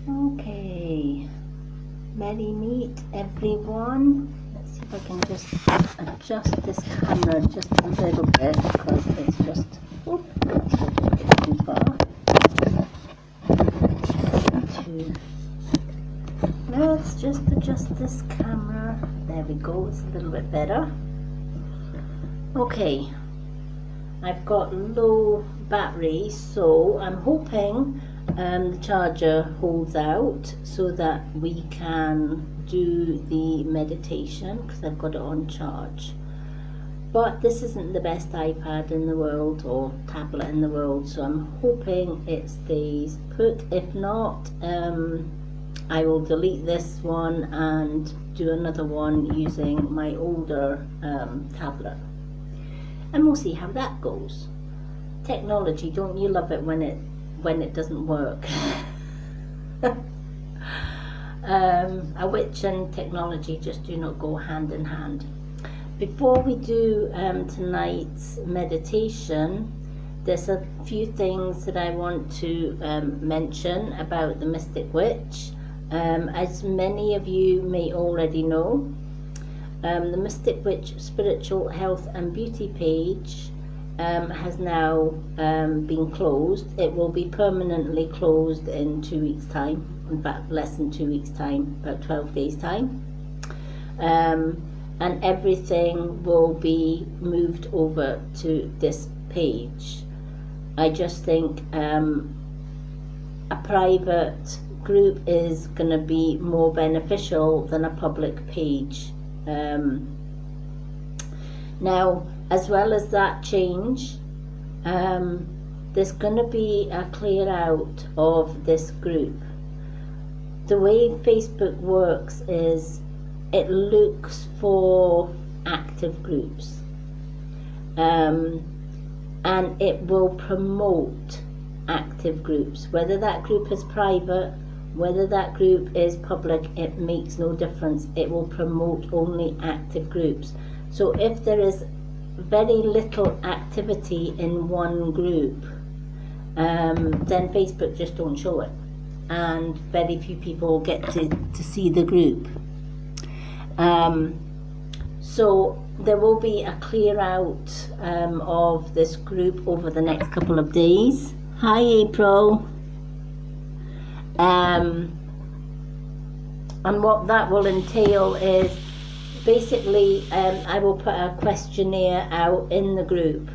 Okay, merry meet everyone. Let's see if I can just adjust this camera just a little bit because it's just too far. Let's just adjust this camera. There we go, it's a little bit better. Okay, I've got low battery, so I'm hoping the charger holds out so that we can do the meditation because I've got it on charge. But this isn't the best iPad in the world or tablet in the world, so I'm hoping it stays put. If not, I will delete this one and do another one using my older tablet. And we'll see how that goes. Technology, don't you love it when it doesn't work? A witch and technology just do not go hand in hand. Before we do tonight's meditation, there's a few things that I want to mention about the Mystic Witch. As many of you may already know, the Mystic Witch Spiritual Health and Beauty page has now been closed. It will be permanently closed in 2 weeks' time. In fact, less than 2 weeks' time, about 12 days' time. And everything will be moved over to this page. I just think a private group is going to be more beneficial than a public page. Now, as well as that change, there's going to be a clear out of this group. The way Facebook works is it looks for active groups, and it will promote active groups. Whether that group is private, whether that group is public, it makes no difference. It will promote only active groups. So if there is very little activity in one group, then Facebook just don't show it, and very few people get to see the group. So there will be a clear out of this group over the next couple of days. Hi April. And what that will entail is basically I will put a questionnaire out in the group,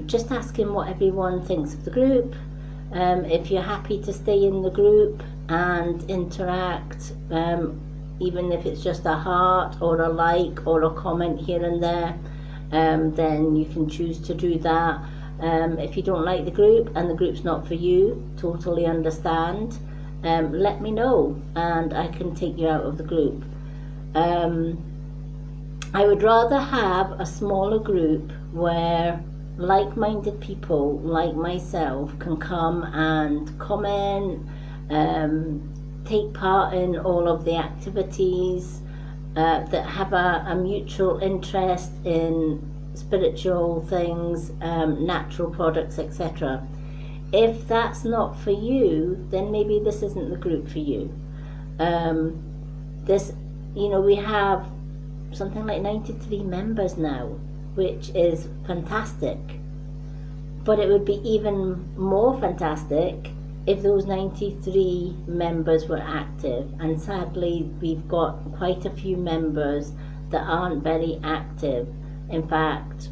just asking what everyone thinks of the group, if you're happy to stay in the group and interact, even if it's just a heart or a like or a comment here and there, then you can choose to do that. If you don't like the group and the group's not for you, totally understand. Let me know and I can take you out of the group. I would rather have a smaller group where like-minded people like myself can come and comment, take part in all of the activities, that have a mutual interest in spiritual things, natural products, etc. If that's not for you, then maybe this isn't the group for you. We have something like 93 members now, which is fantastic. But it would be even more fantastic if those 93 members were active. And sadly, we've got quite a few members that aren't very active. In fact,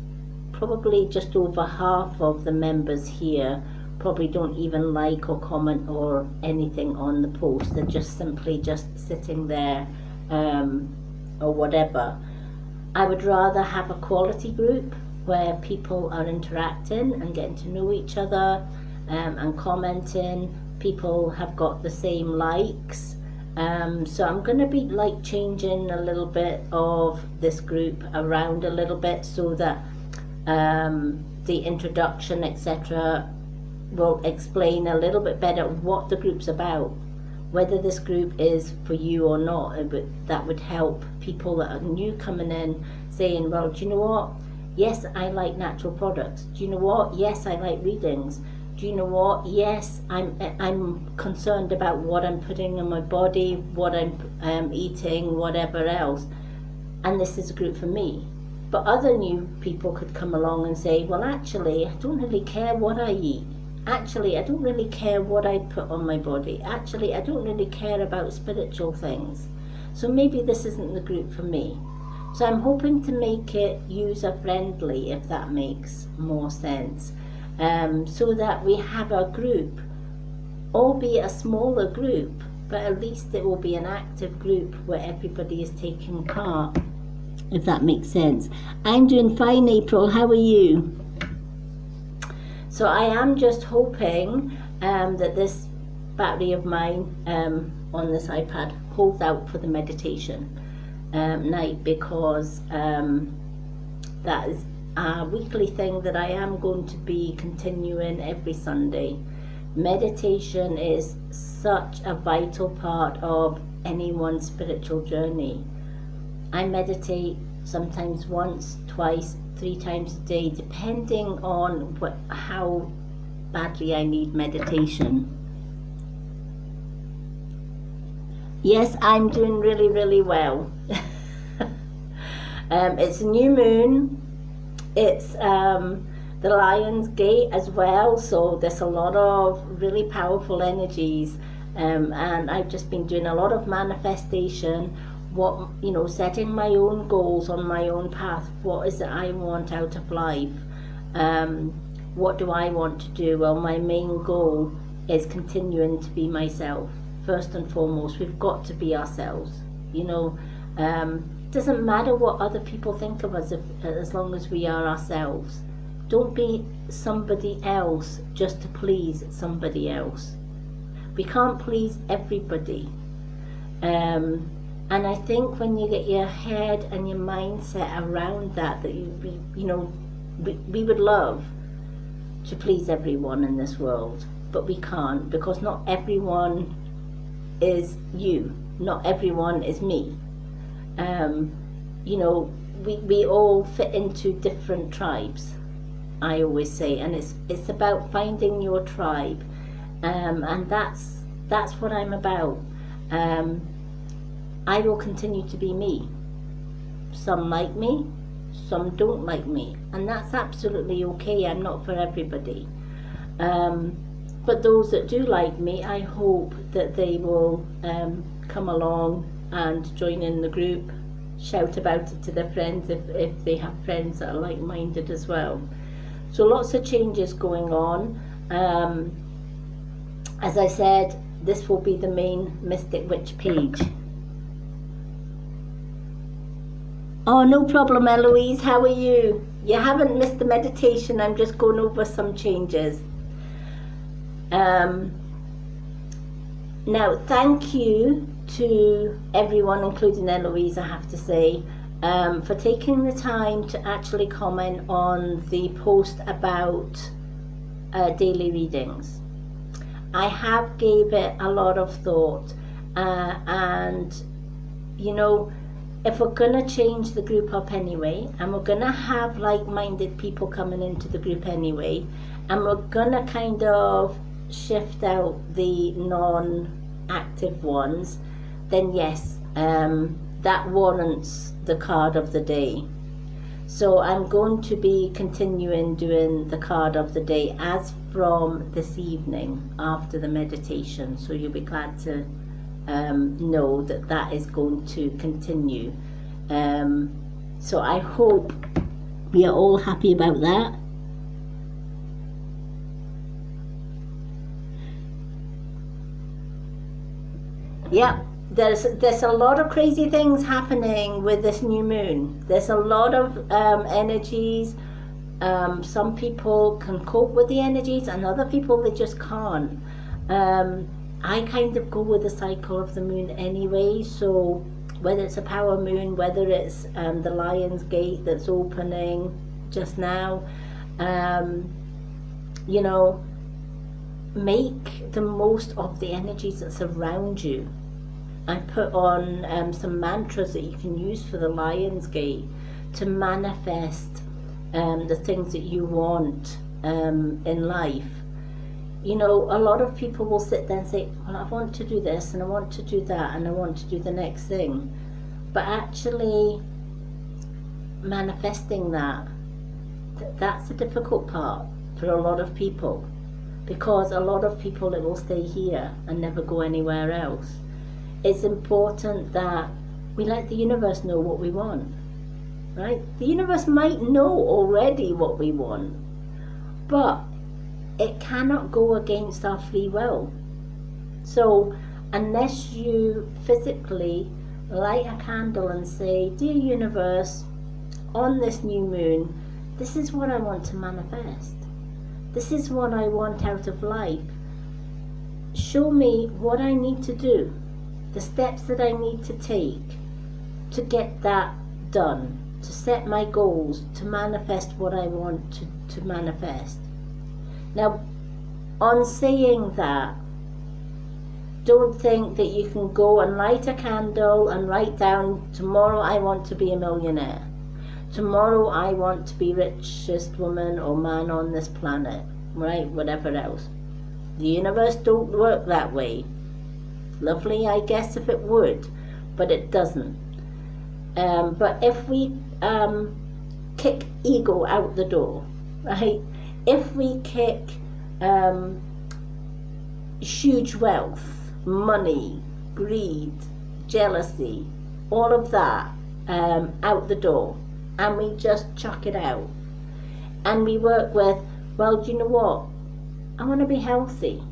probably just over half of the members here probably don't even like or comment or anything on the post. They're just simply just sitting there, or whatever. I would rather have a quality group where people are interacting and getting to know each other, and commenting. People have got the same likes. So I'm going to be like changing a little bit of this group around a little bit so that the introduction, etc., will explain a little bit better what the group's about. Whether this group is for you or not, that would help people that are new coming in saying, well, do you know what? Yes, I like natural products. Do you know what? Yes, I like readings. do you know what? Yes, I'm concerned about what I'm putting in my body, what I'm eating, whatever else, and this is a group for me. But other new people could come along and say, well, actually, I don't really care what I eat. Actually, I don't really care what I put on my body. Actually, I don't really care about spiritual things. So maybe this isn't the group for me. So I'm hoping to make it user-friendly, if that makes more sense, so that we have a group, albeit a smaller group, but at least it will be an active group where everybody is taking part, if that makes sense. I'm doing fine, April. How are you? So I am just hoping that this battery of mine on this iPad holds out for the meditation night, because that is a weekly thing that I am going to be continuing every Sunday. Meditation is such a vital part of anyone's spiritual journey. I meditate sometimes once, twice, 3 times a day, depending on how badly I need meditation. Yes, I'm doing really, really well. It's a new moon. It's the Lion's Gate as well, so there's a lot of really powerful energies, and I've just been doing a lot of manifestation, setting my own goals on my own path. What is it I want out of life? What do I want to do? Well, my main goal is continuing to be myself. First and foremost, we've got to be ourselves. Doesn't matter what other people think of us, as long as we are ourselves. Don't be somebody else just to please somebody else. We can't please everybody. And I think when you get your head and your mindset around that we would love to please everyone in this world, but we can't, because not everyone is you. Not everyone is me. We all fit into different tribes, I always say, and it's about finding your tribe, and that's what I'm about. I will continue to be me. Some like me, some don't like me, and that's absolutely okay. I'm not for everybody, but those that do like me, I hope that they will come along and join in the group, shout about it to their friends if they have friends that are like-minded as well. So lots of changes going on. As I said, this will be the main Mystic Witch page. Oh, no problem, Eloise. How are you? You haven't missed the meditation. I'm just going over some changes. Now, thank you to everyone, including Eloise, I have to say, for taking the time to actually comment on the post about daily readings. I have gave it a lot of thought, and if we're gonna change the group up anyway, and we're gonna have like-minded people coming into the group anyway, and we're gonna kind of shift out the non-active ones, then yes, that warrants the card of the day. So I'm going to be continuing doing the card of the day as from this evening after the meditation, so you'll be glad to know that is going to continue. So I hope we are all happy about that. Yeah, there's a lot of crazy things happening with this new moon. There's a lot of energies. Some people can cope with the energies, and other people, they just can't. I kind of go with the cycle of the moon anyway, so whether it's a power moon, whether it's the Lion's Gate that's opening just now, make the most of the energies that surround you. I put on some mantras that you can use for the Lion's Gate to manifest the things that you want in life. you know, a lot of people will sit there and say, well, I want to do this and I want to do that and I want to do the next thing. But actually manifesting that, that's the difficult part for a lot of people, because a lot of people, it will stay here and never go anywhere else. It's important that we let the universe know what we want, right? The universe might know already what we want, but it cannot go against our free will. So unless you physically light a candle and say, dear universe, on this new moon, this is what I want to manifest. This is what I want out of life. Show me what I need to do, the steps that I need to take to get that done, to set my goals, to manifest what I want to manifest. Now, on saying that, don't think that you can go and light a candle and write down, tomorrow I want to be a millionaire. Tomorrow I want to be richest woman or man on this planet, right? Whatever else. The universe don't work that way. Lovely, I guess, if it would, but it doesn't. But if we kick ego out the door, right? If we kick huge wealth, money, greed, jealousy, all of that out the door, and we just chuck it out, and we work with, well, do you know what? I want to be healthy.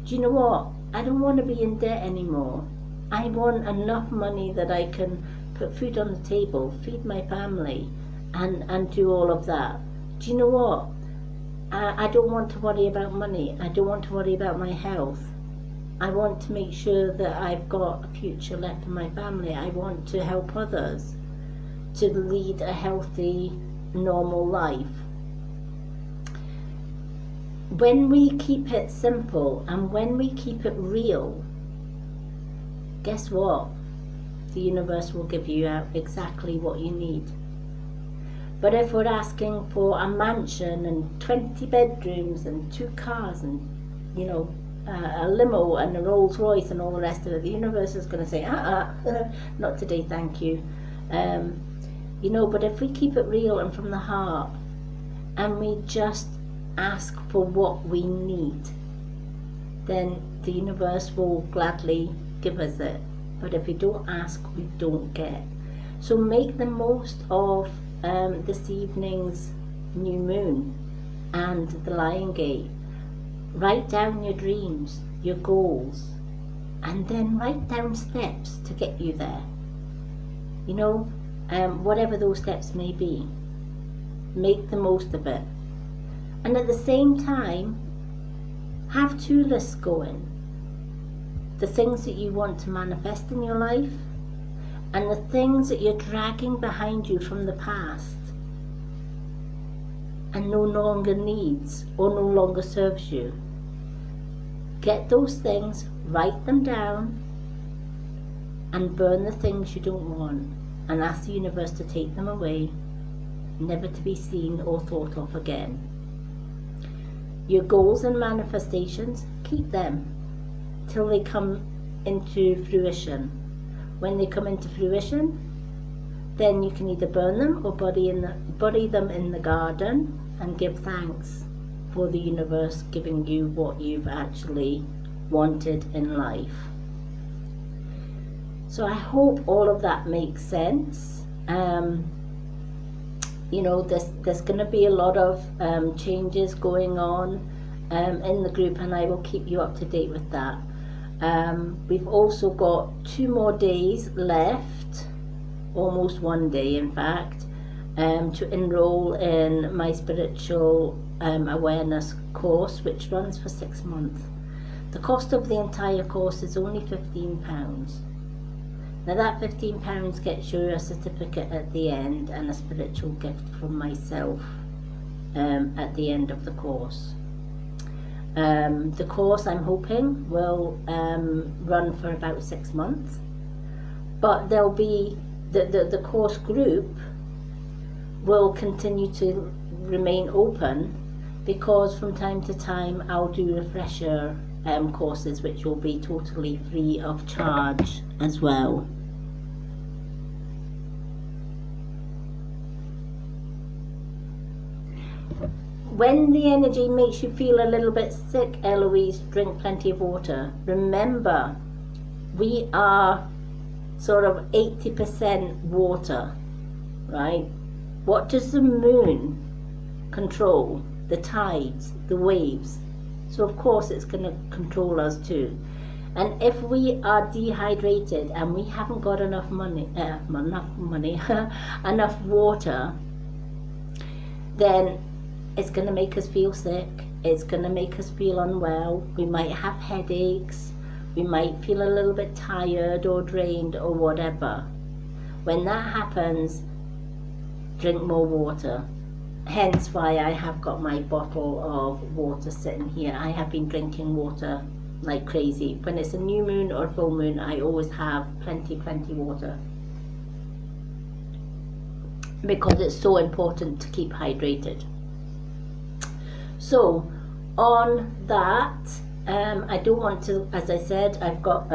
Do you know what? I don't want to be in debt anymore. I want enough money that I can put food on the table, feed my family, and do all of that. Do you know what? I don't want to worry about money. I don't want to worry about my health. I want to make sure that I've got a future left for my family. I want to help others to lead a healthy, normal life. When we keep it simple and when we keep it real, guess what? The universe will give you out exactly what you need. But if we're asking for a mansion and 20 bedrooms and 2 cars and, you know, a limo and a Rolls Royce and all the rest of it, the universe is going to say, not today, thank you. You know, but if we keep it real and from the heart, and we just ask for what we need, then the universe will gladly give us it. But if we don't ask, we don't get. So make the most of this evening's new moon and the Lion Gate. Write down your dreams, your goals, and then write down steps to get you there. You know, whatever those steps may be, make the most of it. And at the same time, have 2 lists going. The things that you want to manifest in your life, and the things that you're dragging behind you from the past and no longer needs or no longer serves you. Get those things, write them down, and burn the things you don't want, and ask the universe to take them away, never to be seen or thought of again. Your goals and manifestations, keep them till they come into fruition. When they come into fruition, then you can either burn them or bury them in the garden and give thanks for the universe giving you what you've actually wanted in life. So I hope all of that makes sense. You know, there's going to be a lot of changes going on in the group, and I will keep you up to date with that. We've also got 2 more days left, almost 1 day in fact, to enroll in my spiritual awareness course, which runs for 6 months. The cost of the entire course is only £15. Now that £15 gets you a certificate at the end and a spiritual gift from myself at the end of the course. The course, I'm hoping, will run for about 6 months, but there'll be the course group will continue to remain open because from time to time I'll do refresher courses which will be totally free of charge as well. When the energy makes you feel a little bit sick, Eloise, drink plenty of water. Remember, we are sort of 80% water, right? What does the moon control? The tides, the waves. So of course it's going to control us too. And if we are dehydrated and we haven't got enough enough water, then it's going to make us feel sick. It's going to make us feel unwell. We might have headaches. We might feel a little bit tired or drained or whatever. When that happens, drink more water. Hence why I have got my bottle of water sitting here. I have been drinking water like crazy. When it's a new moon or full moon, I always have plenty water, because it's so important to keep hydrated. So on that, I don't want to, as I said, I've got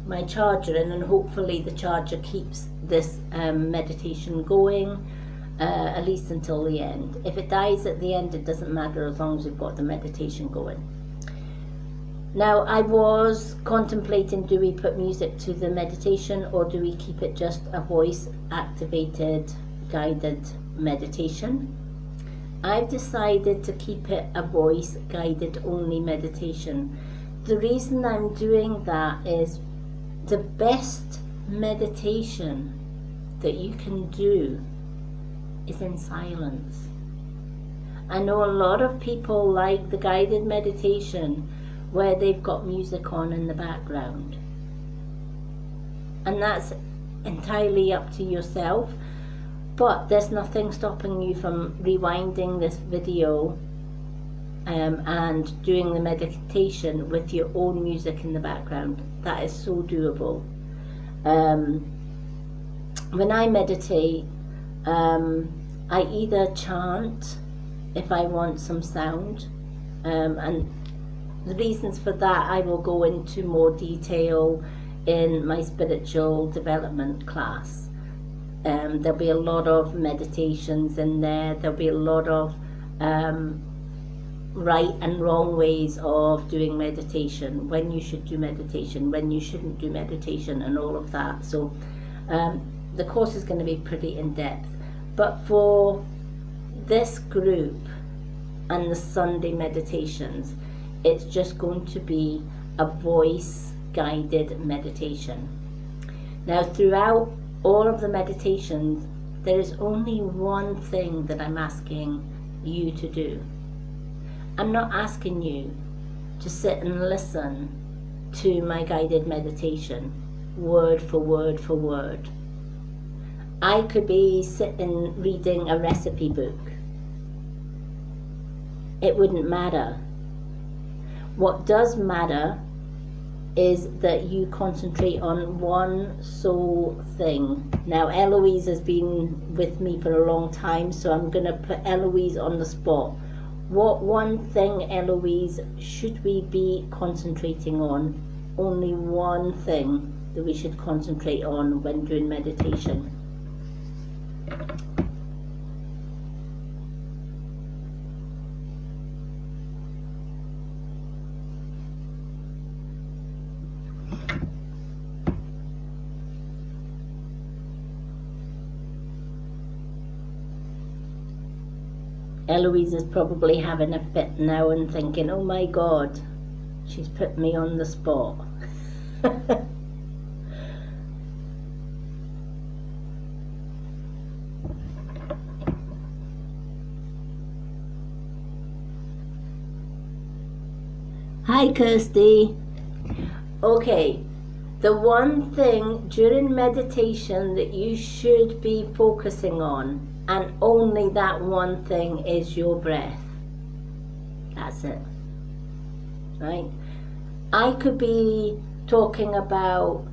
my charger in, and hopefully the charger keeps this meditation going at least until the end. If it dies at the end, it doesn't matter as long as we've got the meditation going. Now, I was contemplating, do we put music to the meditation or do we keep it just a voice activated guided meditation? I've decided to keep it a voice guided only meditation. The reason I'm doing that is the best meditation that you can do is in silence. I know a lot of people like the guided meditation where they've got music on in the background, and that's entirely up to yourself. But there's nothing stopping you from rewinding this video and doing the meditation with your own music in the background. That is so doable. When I meditate, I either chant if I want some sound, and the reasons for that I will go into more detail in my spiritual development class. There'll be a lot of meditations in there. There'll be a lot of right and wrong ways of doing meditation, when you should do meditation, when you shouldn't do meditation, and all of that. So the course is going to be pretty in-depth. But for this group and the Sunday meditations, it's just going to be a voice guided meditation. Now, throughout all of the meditations, there is only one thing that I'm asking you to do. I'm not asking you to sit and listen to my guided meditation word for word for word. I could be sitting reading a recipe book. It wouldn't matter. What does matter is that you concentrate on one sole thing. Now, Eloise has been with me for a long time, so I'm going to put Eloise on the spot. What one thing, Eloise, should we be concentrating on? Only one thing that we should concentrate on when doing meditation. Eloise is probably having a fit now and thinking, oh my God, she's put me on the spot. Hi, Kirsty. Okay, the one thing during meditation that you should be focusing on, and only that one thing, is your breath. That's it. Right? I could be talking about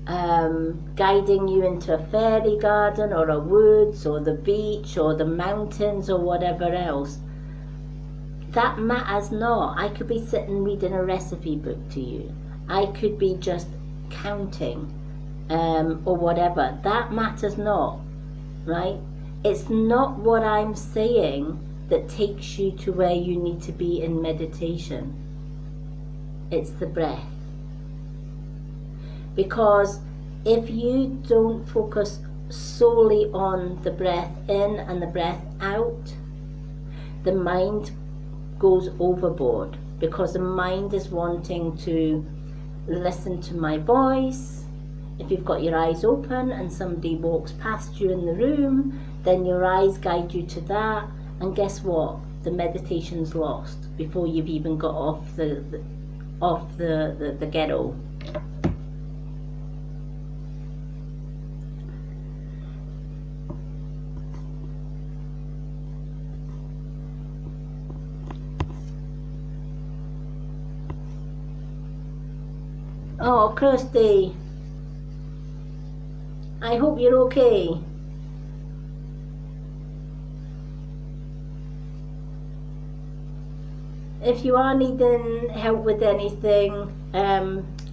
guiding you into a fairy garden or a woods or the beach or the mountains or whatever else. that matters not. I could be sitting reading a recipe book to you. I could be just counting or whatever. That matters not, right? It's not what I'm saying that takes you to where you need to be in meditation. It's the breath. Because if you don't focus solely on the breath in and the breath out, the mind goes overboard, because the mind is wanting to listen to my voice. If you've got your eyes open and somebody walks past you in the room, then your eyes guide you to that, and guess what? The meditation's lost before you've even got off the ghetto. Oh, Kirsty, I hope you're okay. If you are needing help with anything,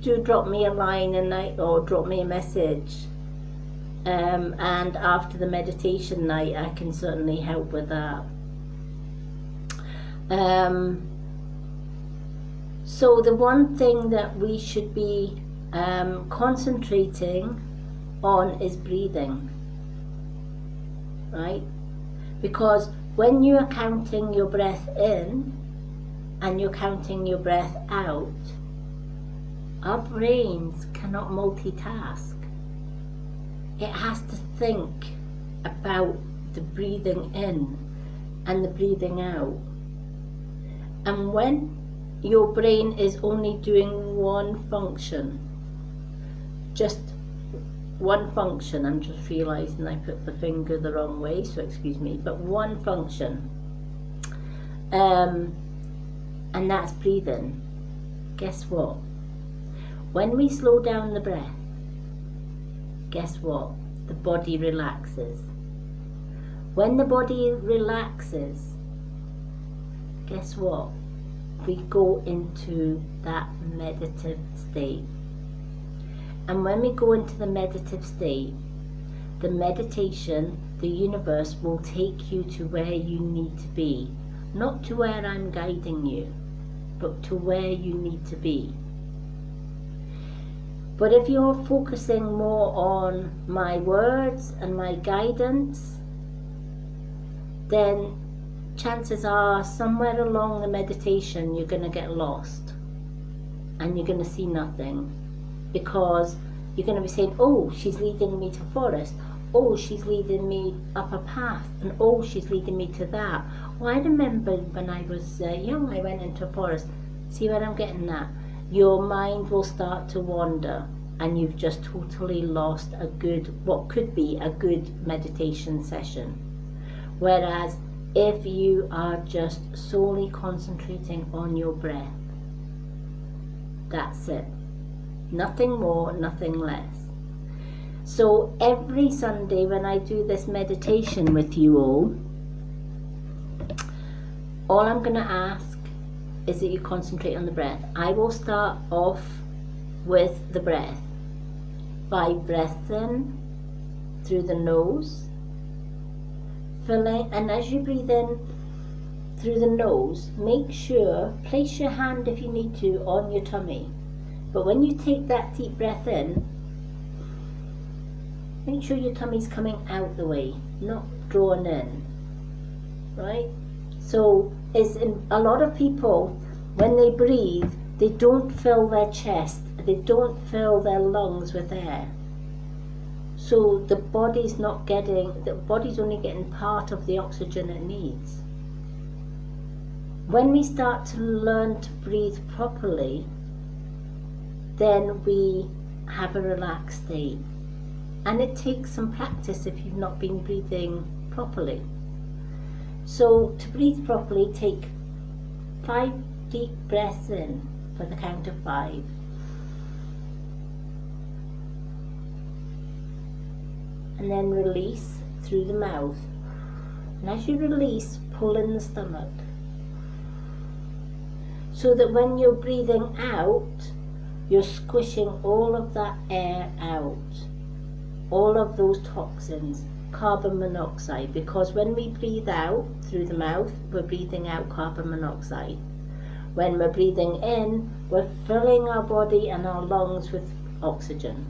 do drop me a line or drop me a message. And after the meditation night, I can certainly help with that. So the one thing that we should be concentrating on is breathing, right? Because when you are counting your breath in and you're counting your breath out, our brains cannot multitask. It has to think about the breathing in and the breathing out. And when your brain is only doing one function, just one function, I'm just realizing I put the finger the wrong way, so excuse me, but one function, and that's breathing. Guess what? When we slow down the breath, guess what? The body relaxes. When the body relaxes, guess what? We go into that meditative state. And when we go into the meditative state, the meditation, the universe will take you to where you need to be. Not to where I'm guiding you, but to where you need to be. But if you're focusing more on my words and my guidance, then chances are somewhere along the meditation you're going to get lost and you're going to see nothing, because you're going to be saying, oh, she's leading me to forest, oh, she's leading me up a path, and oh, she's leading me to that. Well, I remember when I was young, I went into a forest. See where I'm getting at? Your mind will start to wander and you've just totally lost what could be a good meditation session. Whereas if you are just solely concentrating on your breath, that's it. Nothing more, nothing less. So every Sunday when I do this meditation with you all I'm going to ask is that you concentrate on the breath. I will start off with the breath. 5 breaths in through the nose, filling, and as you breathe in through the nose, make sure, place your hand if you need to on your tummy. But when you take that deep breath in, make sure your tummy's coming out the way, not drawn in, right? So a lot of people, when they breathe, they don't fill their chest, they don't fill their lungs with air. So the body's only getting part of the oxygen it needs. When we start to learn to breathe properly, then we have a relaxed state. And it takes some practice if you've not been breathing properly. So to breathe properly, take 5 deep breaths in for the count of 5. And then release through the mouth. And as you release, pull in the stomach. so that when you're breathing out, you're squishing all of that air out, all of those toxins, carbon monoxide, because when we breathe out through the mouth, we're breathing out carbon monoxide. When we're breathing in, we're filling our body and our lungs with oxygen.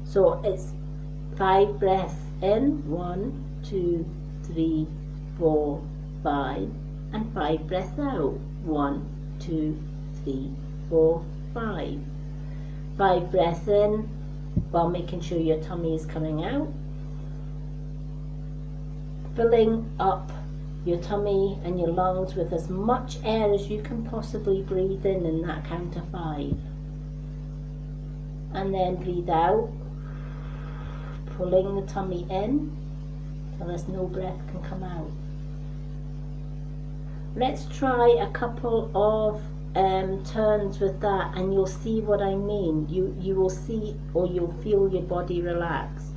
So it's 5 breaths in, 1, 2, 3, 4, 5, and 5 breaths out, 1, 2, 3, 4, 5. 5 breaths in while making sure your tummy is coming out, filling up your tummy and your lungs with as much air as you can possibly breathe in that count of 5. And then breathe out, pulling the tummy in till there's no breath can come out. Let's try a couple of turns with that, and you'll see what I mean. You will see, or you'll feel your body relax.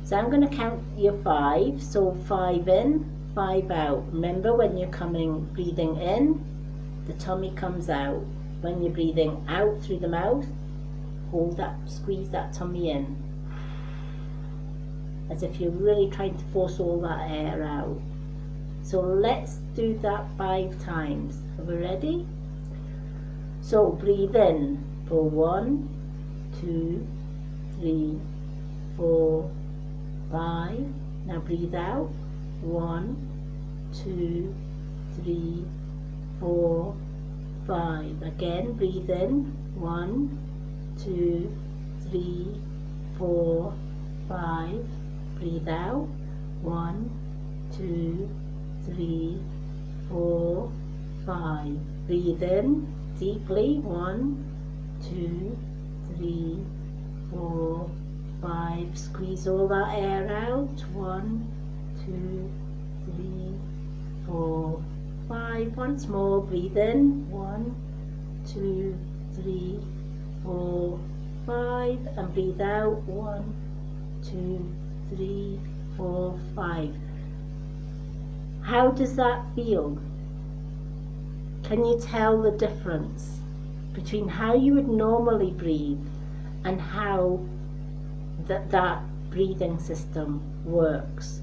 So I'm going to count your 5. So 5 in, 5 out. Remember, when you're breathing in, the tummy comes out. When you're breathing out through the mouth, hold that, squeeze that tummy in, as if you're really trying to force all that air out. So let's do that 5 times. Are we ready? So breathe in for 1, 2, 3, 4, 5. Now breathe out. 1, 2, 3, 4, 5. Again, breathe in. 1, 2, 3, 4, 5. Breathe out. 1, 2, 3, 4, 5. Breathe in deeply. 1, 2, 3, 4, 5. Squeeze all that air out. 1, 2, 3, 4, 5. Once more. Breathe in. 1, 2, 3, 4, 5. And breathe out. 1, 2, 3, 4, 5. How does that feel? Can you tell the difference between how you would normally breathe and how that breathing system works?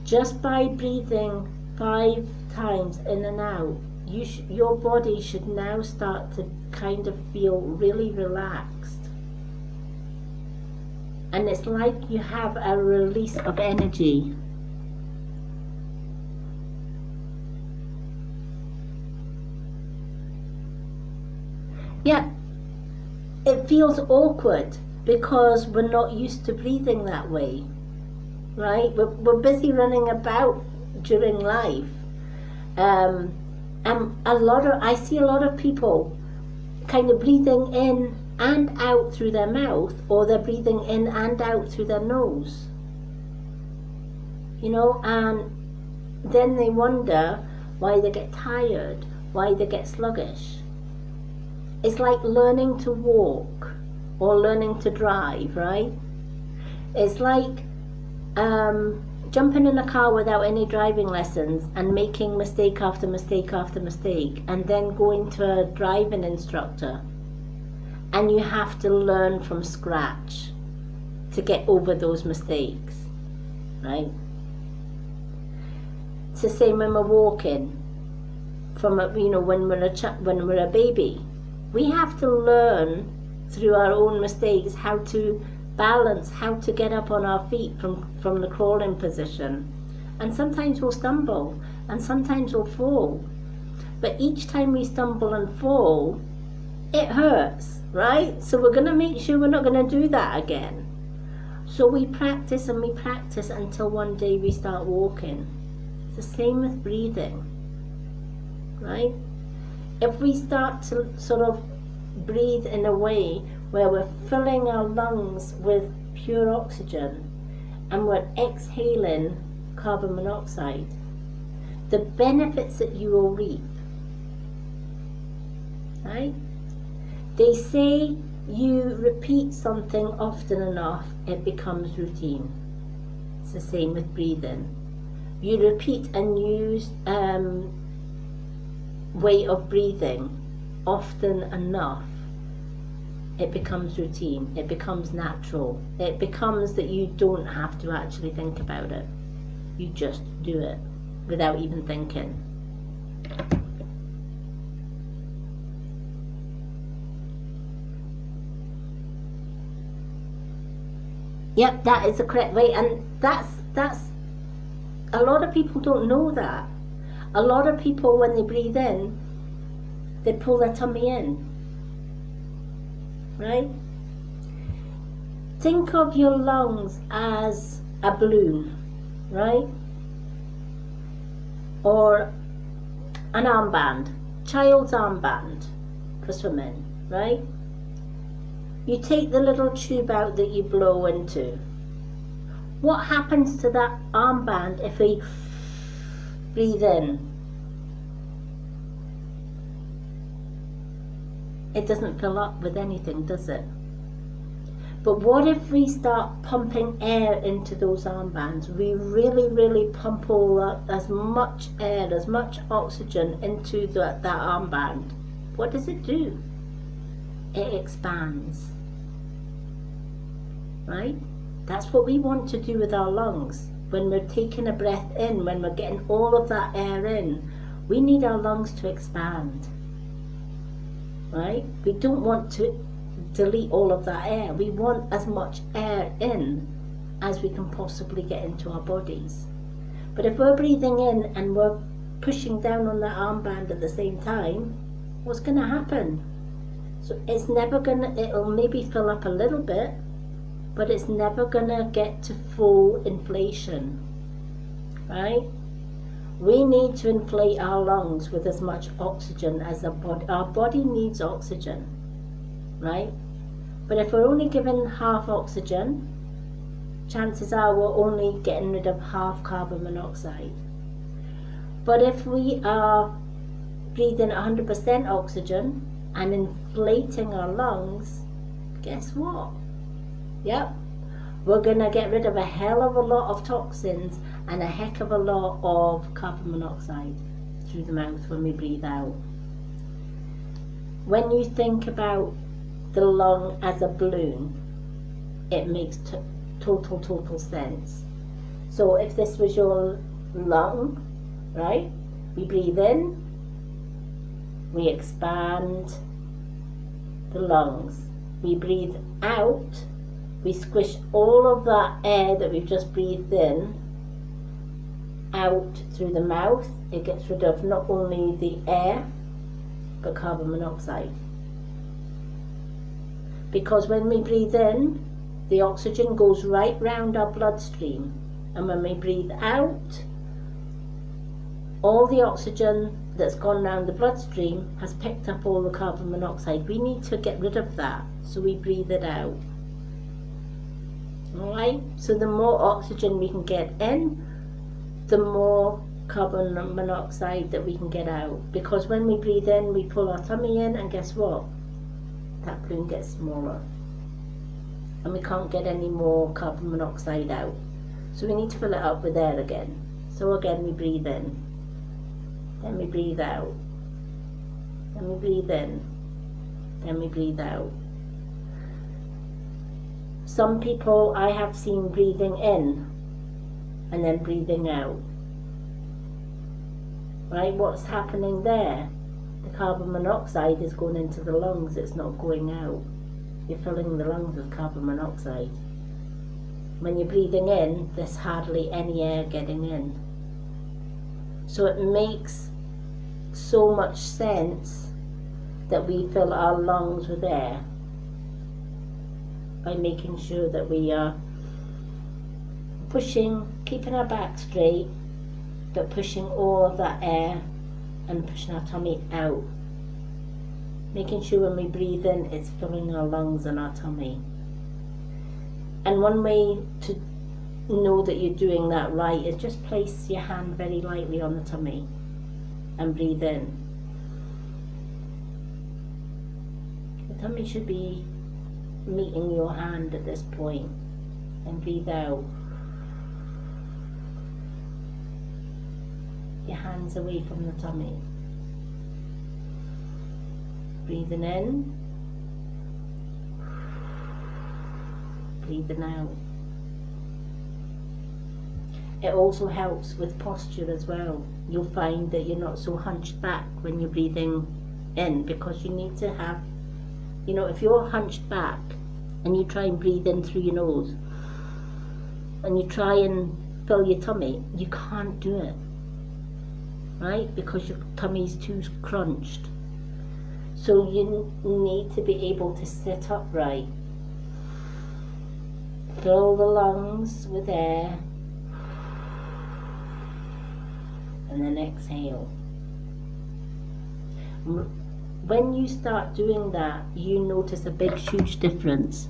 Just by breathing 5 times in and out, your body should now start to kind of feel really relaxed. And it's like you have a release of energy. Yeah, it feels awkward because we're not used to breathing that way, right? We're busy running about during life. And I see a lot of people kind of breathing in and out through their mouth, or they're breathing in and out through their nose. You know, and then they wonder why they get tired, why they get sluggish. It's like learning to walk or learning to drive, right? It's like jumping in a car without any driving lessons and making mistake after mistake after mistake, and then going to a driving instructor, and you have to learn from scratch to get over those mistakes, right? It's the same when we're walking. When we're a baby, we have to learn through our own mistakes how to balance, how to get up on our feet from the crawling position. And sometimes we'll stumble, and sometimes we'll fall. But each time we stumble and fall, it hurts, right? So we're going to make sure we're not going to do that again. So we practice and we practice until one day we start walking. It's the same with breathing, right? If we start to sort of breathe in a way where we're filling our lungs with pure oxygen and we're exhaling carbon monoxide, the benefits that you will reap, right? They say you repeat something often enough, it becomes routine. It's the same with breathing. You repeat and use way of breathing often enough, it becomes routine, it becomes natural, it becomes that you don't have to actually think about it. You just do it without even thinking. Yep, that is the correct way, and that's a lot of people don't know that. A lot of people, when they breathe in, they pull their tummy in, right? Think of your lungs as a balloon, right? Or an armband, child's armband for swimming, right? You take the little tube out that you blow into. What happens to that armband if we breathe in? It doesn't fill up with anything, does it? But what if we start pumping air into those armbands? We really pump all that, as much air, as much oxygen into that armband. What does it do? It expands. Right? That's what we want to do with our lungs. When we're taking a breath in, when we're getting all of that air in, we need our lungs to expand. Right? We don't want to delete all of that air. We want as much air in as we can possibly get into our bodies. But if we're breathing in and we're pushing down on that armband at the same time, what's going to happen? So it's never going to, it'll maybe fill up a little bit, but it's never going to get to full inflation, right? We need to inflate our lungs with as much oxygen as the body. Our body needs oxygen, right? But if we're only given half oxygen, chances are we're only getting rid of half carbon monoxide. But if we are breathing 100% oxygen and inflating our lungs, guess what? Yep, we're going to get rid of a hell of a lot of toxins and a heck of a lot of carbon monoxide through the mouth when we breathe out. When you think about the lung as a balloon, it makes total sense. So if this was your lung, right, we breathe in, we expand the lungs. We breathe out, we squish all of that air that we've just breathed in out through the mouth. It gets rid of not only the air, but carbon monoxide. Because when we breathe in, the oxygen goes right round our bloodstream. And when we breathe out, all the oxygen that's gone round the bloodstream has picked up all the carbon monoxide. We need to get rid of that, so we breathe it out. Alright, so the more oxygen we can get in, the more carbon monoxide that we can get out. Because when we breathe in, we pull our tummy in, and guess what? That balloon gets smaller. And we can't get any more carbon monoxide out. So we need to fill it up with air again. So again, we breathe in. Then we breathe out. Then we breathe in. Then we breathe out. Some people I have seen breathing in and then breathing out. Right? What's happening there? The carbon monoxide is going into the lungs, it's not going out. You're filling the lungs with carbon monoxide. When you're breathing in, there's hardly any air getting in. So it makes so much sense that we fill our lungs with air by making sure that we are pushing, keeping our back straight, but pushing all of that air and pushing our tummy out. Making sure when we breathe in, it's filling our lungs and our tummy. And one way to know that you're doing that right is just place your hand very lightly on the tummy and breathe in. The tummy should be meeting your hand at this point, and breathe out. Your hands away from the tummy. Breathing in, breathing out. It also helps with posture as well. You'll find that you're not so hunched back when you're breathing in, because you need to have, you know, if you're hunched back and you try and breathe in through your nose and you try and fill your tummy, you can't do it, right? Because your tummy's too crunched. So you need to be able to sit upright. Fill the lungs with air and then exhale. When you start doing that, you notice a big, huge difference.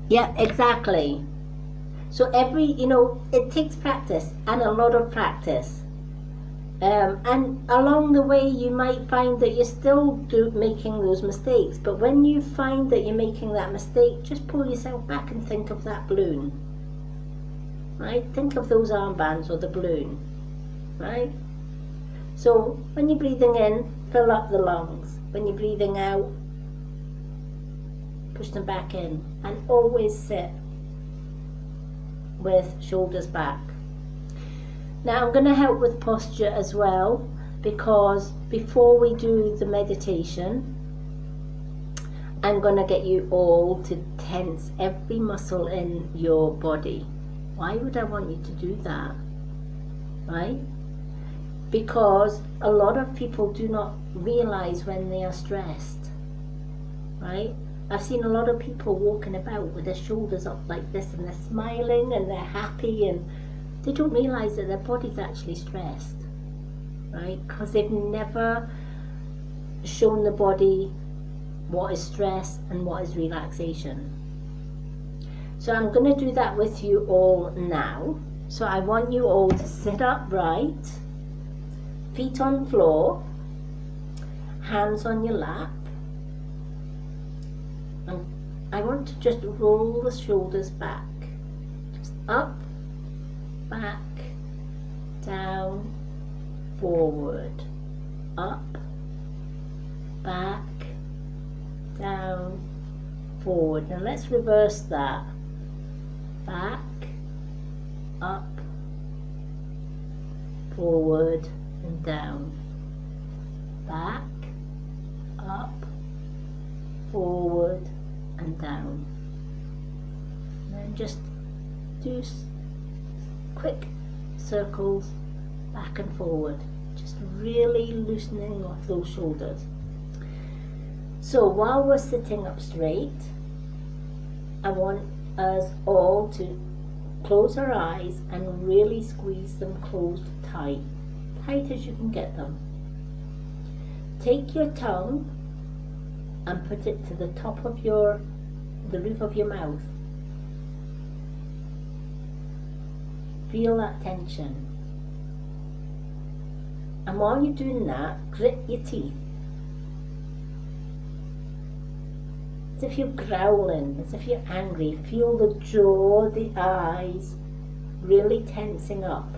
Yeah, exactly. So it takes practice, and a lot of practice. And along the way you might find that you're still making those mistakes, but when you find that you're making that mistake, just pull yourself back and think of that balloon, right? Think of those armbands or the balloon, right? So when you're breathing in, fill up the lungs. When you're breathing out, push them back in, and always sit with shoulders back. Now I'm going to help with posture as well, because before we do the meditation, I'm going to get you all to tense every muscle in your body. Why would I want you to do that? Right? Because a lot of people do not realize when they are stressed. Right? I've seen a lot of people walking about with their shoulders up like this, and they're smiling and they're happy, and they don't realize that their body's actually stressed, right? Because they've never shown the body what is stress and what is relaxation. So I'm going to do that with you all now. So I want you all to sit upright, feet on floor, hands on your lap. And I want to just roll the shoulders back, just up, back, down, forward, up, back, down, forward. Now let's reverse that. Back, up, forward and down. Back, up, forward and down. And then just do quick circles back and forward, just really loosening off those shoulders. So while we're sitting up straight, I want us all to close our eyes and really squeeze them closed tight as you can get them. Take your tongue and put it to the top of the roof of your mouth. Feel that tension. And while you're doing that, grit your teeth. As if you're growling, as if you're angry. Feel the jaw, the eyes really tensing up.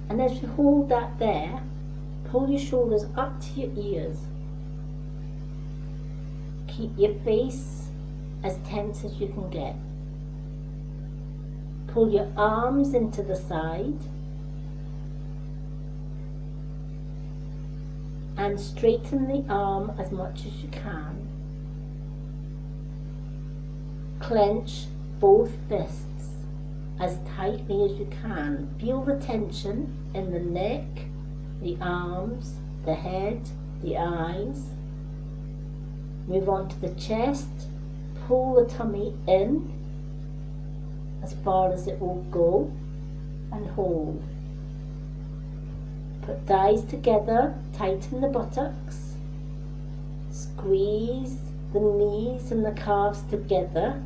And as you hold that there, pull your shoulders up to your ears. Keep your face as tense as you can get. Pull your arms into the side and straighten the arm as much as you can. Clench both fists as tightly as you can. Feel the tension in the neck, the arms, the head, the eyes. Move on to the chest. Pull the tummy in as far as it will go and hold. Put thighs together, tighten the buttocks, squeeze the knees and the calves together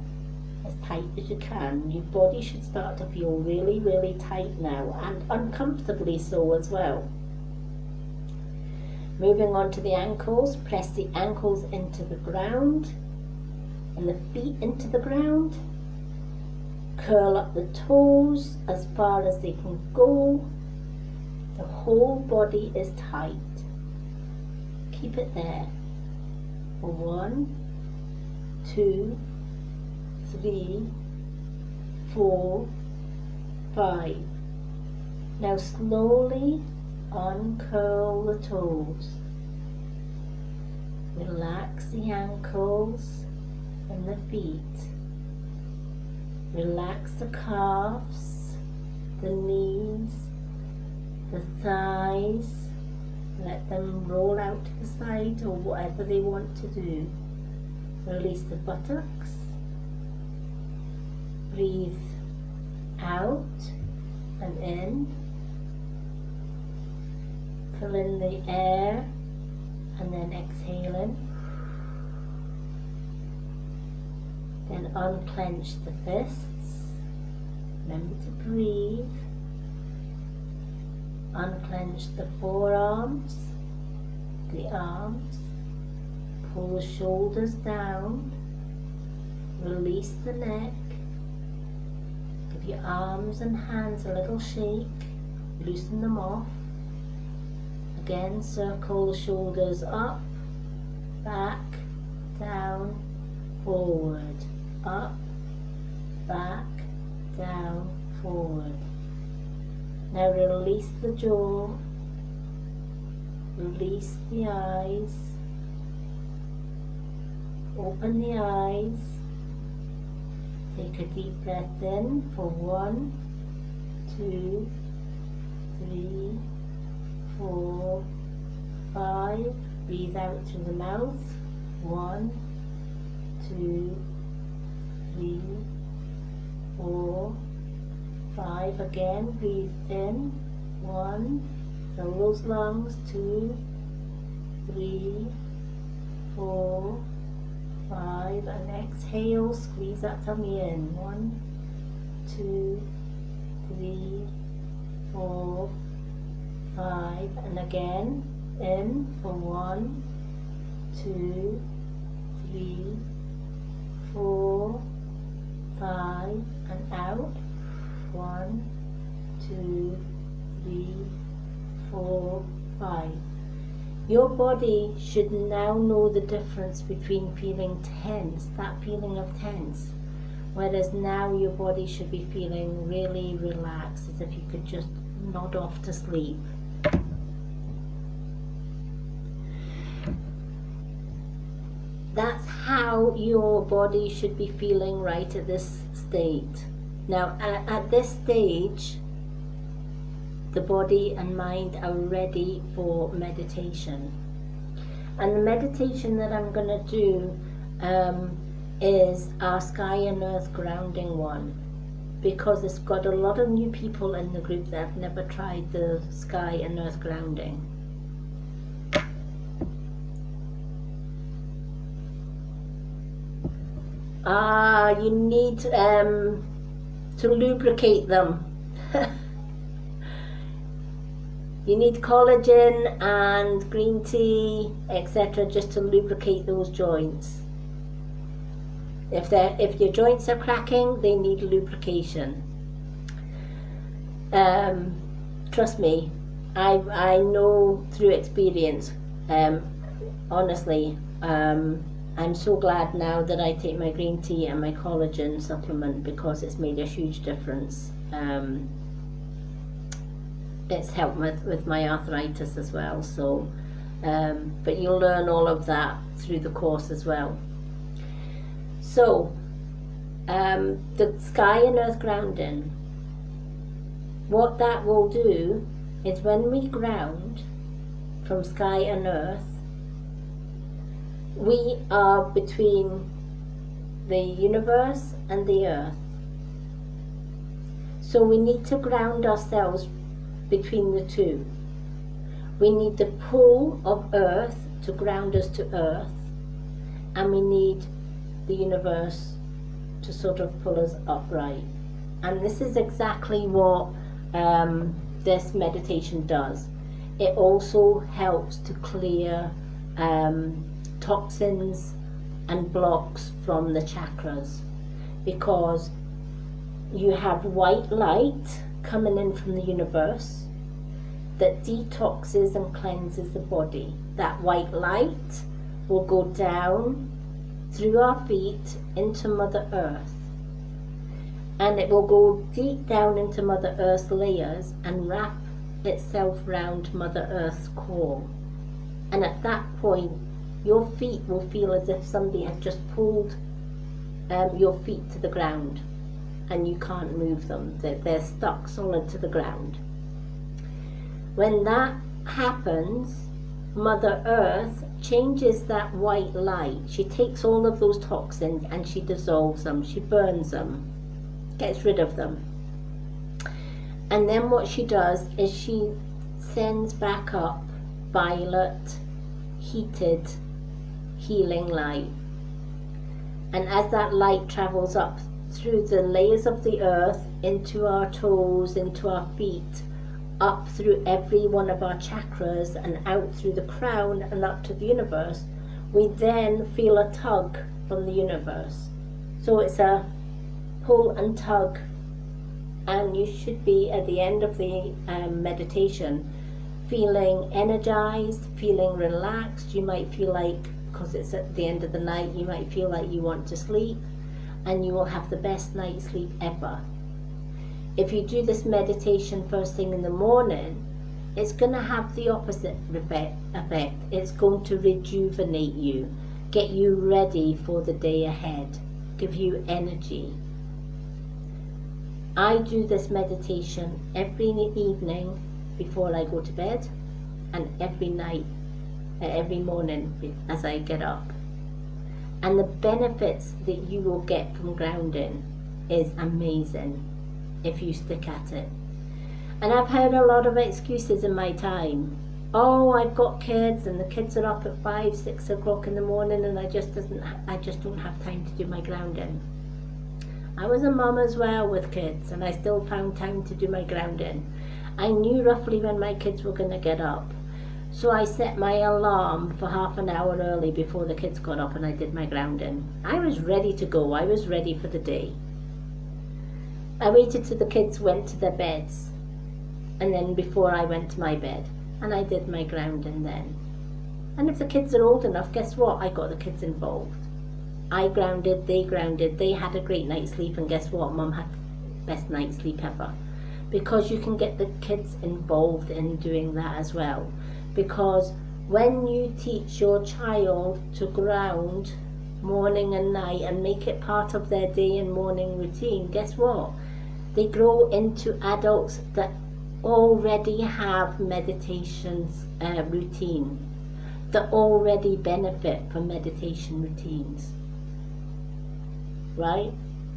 as tight as you can. Your body should start to feel really, really tight now, and uncomfortably so as well. Moving on to the ankles, press the ankles into the ground and the feet into the ground. Curl up the toes as far as they can go. The whole body is tight. Keep it there for 1, 2, 3, 4, 5. Now slowly uncurl the toes. Relax the ankles and the feet. Relax the calves, the knees, the thighs. Let them roll out to the side or whatever they want to do. Release the buttocks. Breathe out and in. Fill in the air and then exhaling. Then unclench the fists. Remember to breathe. Unclench the forearms, the arms. Pull the shoulders down. Release the neck. Give your arms and hands a little shake. Loosen them off. Again, circle the shoulders up, back, down, forward, up, back, down, forward. Now release the jaw, release the eyes, open the eyes, take a deep breath in for 1, 2, 3, 4, 5. Breathe out through the mouth. 1, 2, 3, 4, 5. Again, breathe in. 1. Fill those lungs. 2, 3, 4, 5. And exhale. Squeeze that tummy in. 1, 2, 3, 4, 5. And again, in for 1, 2, 3, 4, 5, and out. 1, 2, 3, 4, 5. Your body should now know the difference between feeling tense, that feeling of tense, whereas now your body should be feeling really relaxed, as if you could just nod off to sleep. That's how your body should be feeling right at this state. Now, at this stage, the body and mind are ready for meditation. And the meditation that I'm going to do is our Sky and Earth grounding one, because it's got a lot of new people in the group that have never tried the Sky and Earth grounding. You need to lubricate them. You need collagen and green tea, etc., just to lubricate those joints. If your joints are cracking, they need lubrication. Trust me, I know through experience. Honestly, I'm so glad now that I take my green tea and my collagen supplement, because it's made a huge difference. It's helped with my arthritis as well. So, but you'll learn all of that through the course as well. So, the Sky and Earth grounding, what that will do is when we ground from Sky and Earth, we are between the universe and the earth. So we need to ground ourselves between the two. We need the pull of earth to ground us to earth, and we need the universe to sort of pull us upright. And this is exactly what this meditation does. It also helps to clear toxins and blocks from the chakras, because you have white light coming in from the universe that detoxes and cleanses the body. That white light will go down through our feet into Mother Earth, and it will go deep down into Mother Earth's layers and wrap itself round Mother Earth's core. And at that point, your feet will feel as if somebody had just pulled your feet to the ground, and you can't move them. They're stuck solid to the ground. When that happens, Mother Earth changes that white light. She takes all of those toxins and she dissolves them, she burns them, gets rid of them. And then what she does is she sends back up violet, heated, healing light. And as that light travels up through the layers of the earth, into our toes, into our feet, up through every one of our chakras and out through the crown and up to the universe, we then feel a tug from the universe. So it's a pull and tug, and you should be at the end of the meditation feeling energized, feeling relaxed. You might feel like, because it's at the end of the night, you might feel like you want to sleep, and you will have the best night's sleep ever. If you do this meditation first thing in the morning, it's going to have the opposite effect. It's going to rejuvenate you, get you ready for the day ahead, give you energy. I do this meditation every evening before I go to bed, and every night, every morning as I get up. And the benefits that you will get from grounding is amazing if you stick at it. And I've heard a lot of excuses in my time. Oh, I've got kids, and the kids are up at 5, 6 o'clock in the morning, and I just don't have time to do my grounding. I was a mum as well with kids, and I still found time to do my grounding. I knew roughly when my kids were going to get up, so I set my alarm for half an hour early before the kids got up, and I did my grounding. I was ready to go. I was ready for the day. I waited till the kids went to their beds, and then before I went to my bed, and I did my grounding then. And if the kids are old enough, guess what? I got the kids involved. I grounded, they had a great night's sleep, and guess what? Mum had the best night's sleep ever. Because you can get the kids involved in doing that as well. Because when you teach your child to ground morning and night and make it part of their day and morning routine, guess what? They grow into adults that already have meditations routine, that already benefit from meditation routines, right?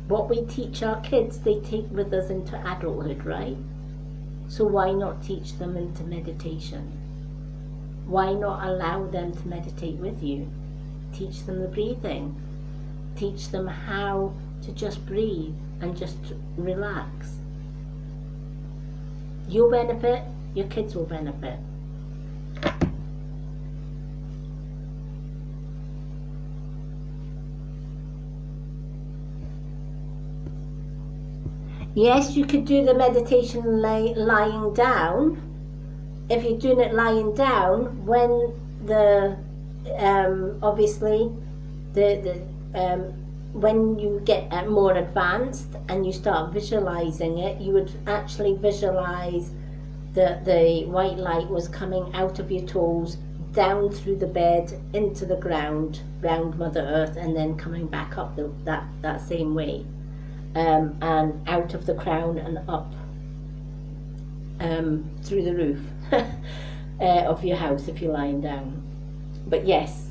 What we teach our kids, they take with us into adulthood, right? So why not teach them into meditation? Why not allow them to meditate with you? Teach them the breathing. Teach them how to just breathe and just relax. You'll benefit, your kids will benefit. Yes, you could do the meditation lying down. If you're doing it lying down, when the obviously when you get more advanced and you start visualizing it, you would actually visualize the white light was coming out of your toes, down through the bed, into the ground, round Mother Earth, and then coming back up that same way, and out of the crown and up through the roof of your house if you're lying down. But yes,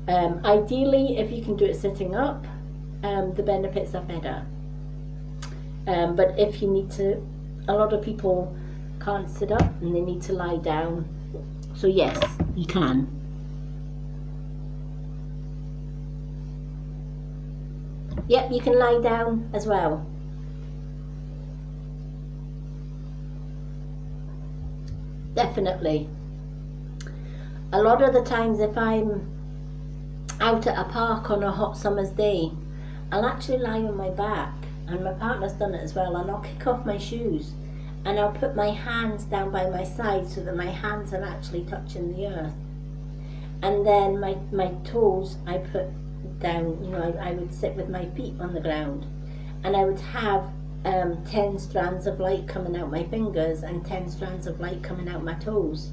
ideally if you can do it sitting up, the benefits are better. But if you need to, a lot of people can't sit up and they need to lie down. So yes, you can. Yep, you can lie down as well. Definitely. A lot of the times if I'm out at a park on a hot summer's day, I'll actually lie on my back and my partner's done it as well, and I'll kick off my shoes and I'll put my hands down by my side so that my hands are actually touching the earth. And then my toes I put down, you know, I would sit with my feet on the ground, and I would have 10 strands of light coming out my fingers and 10 strands of light coming out my toes.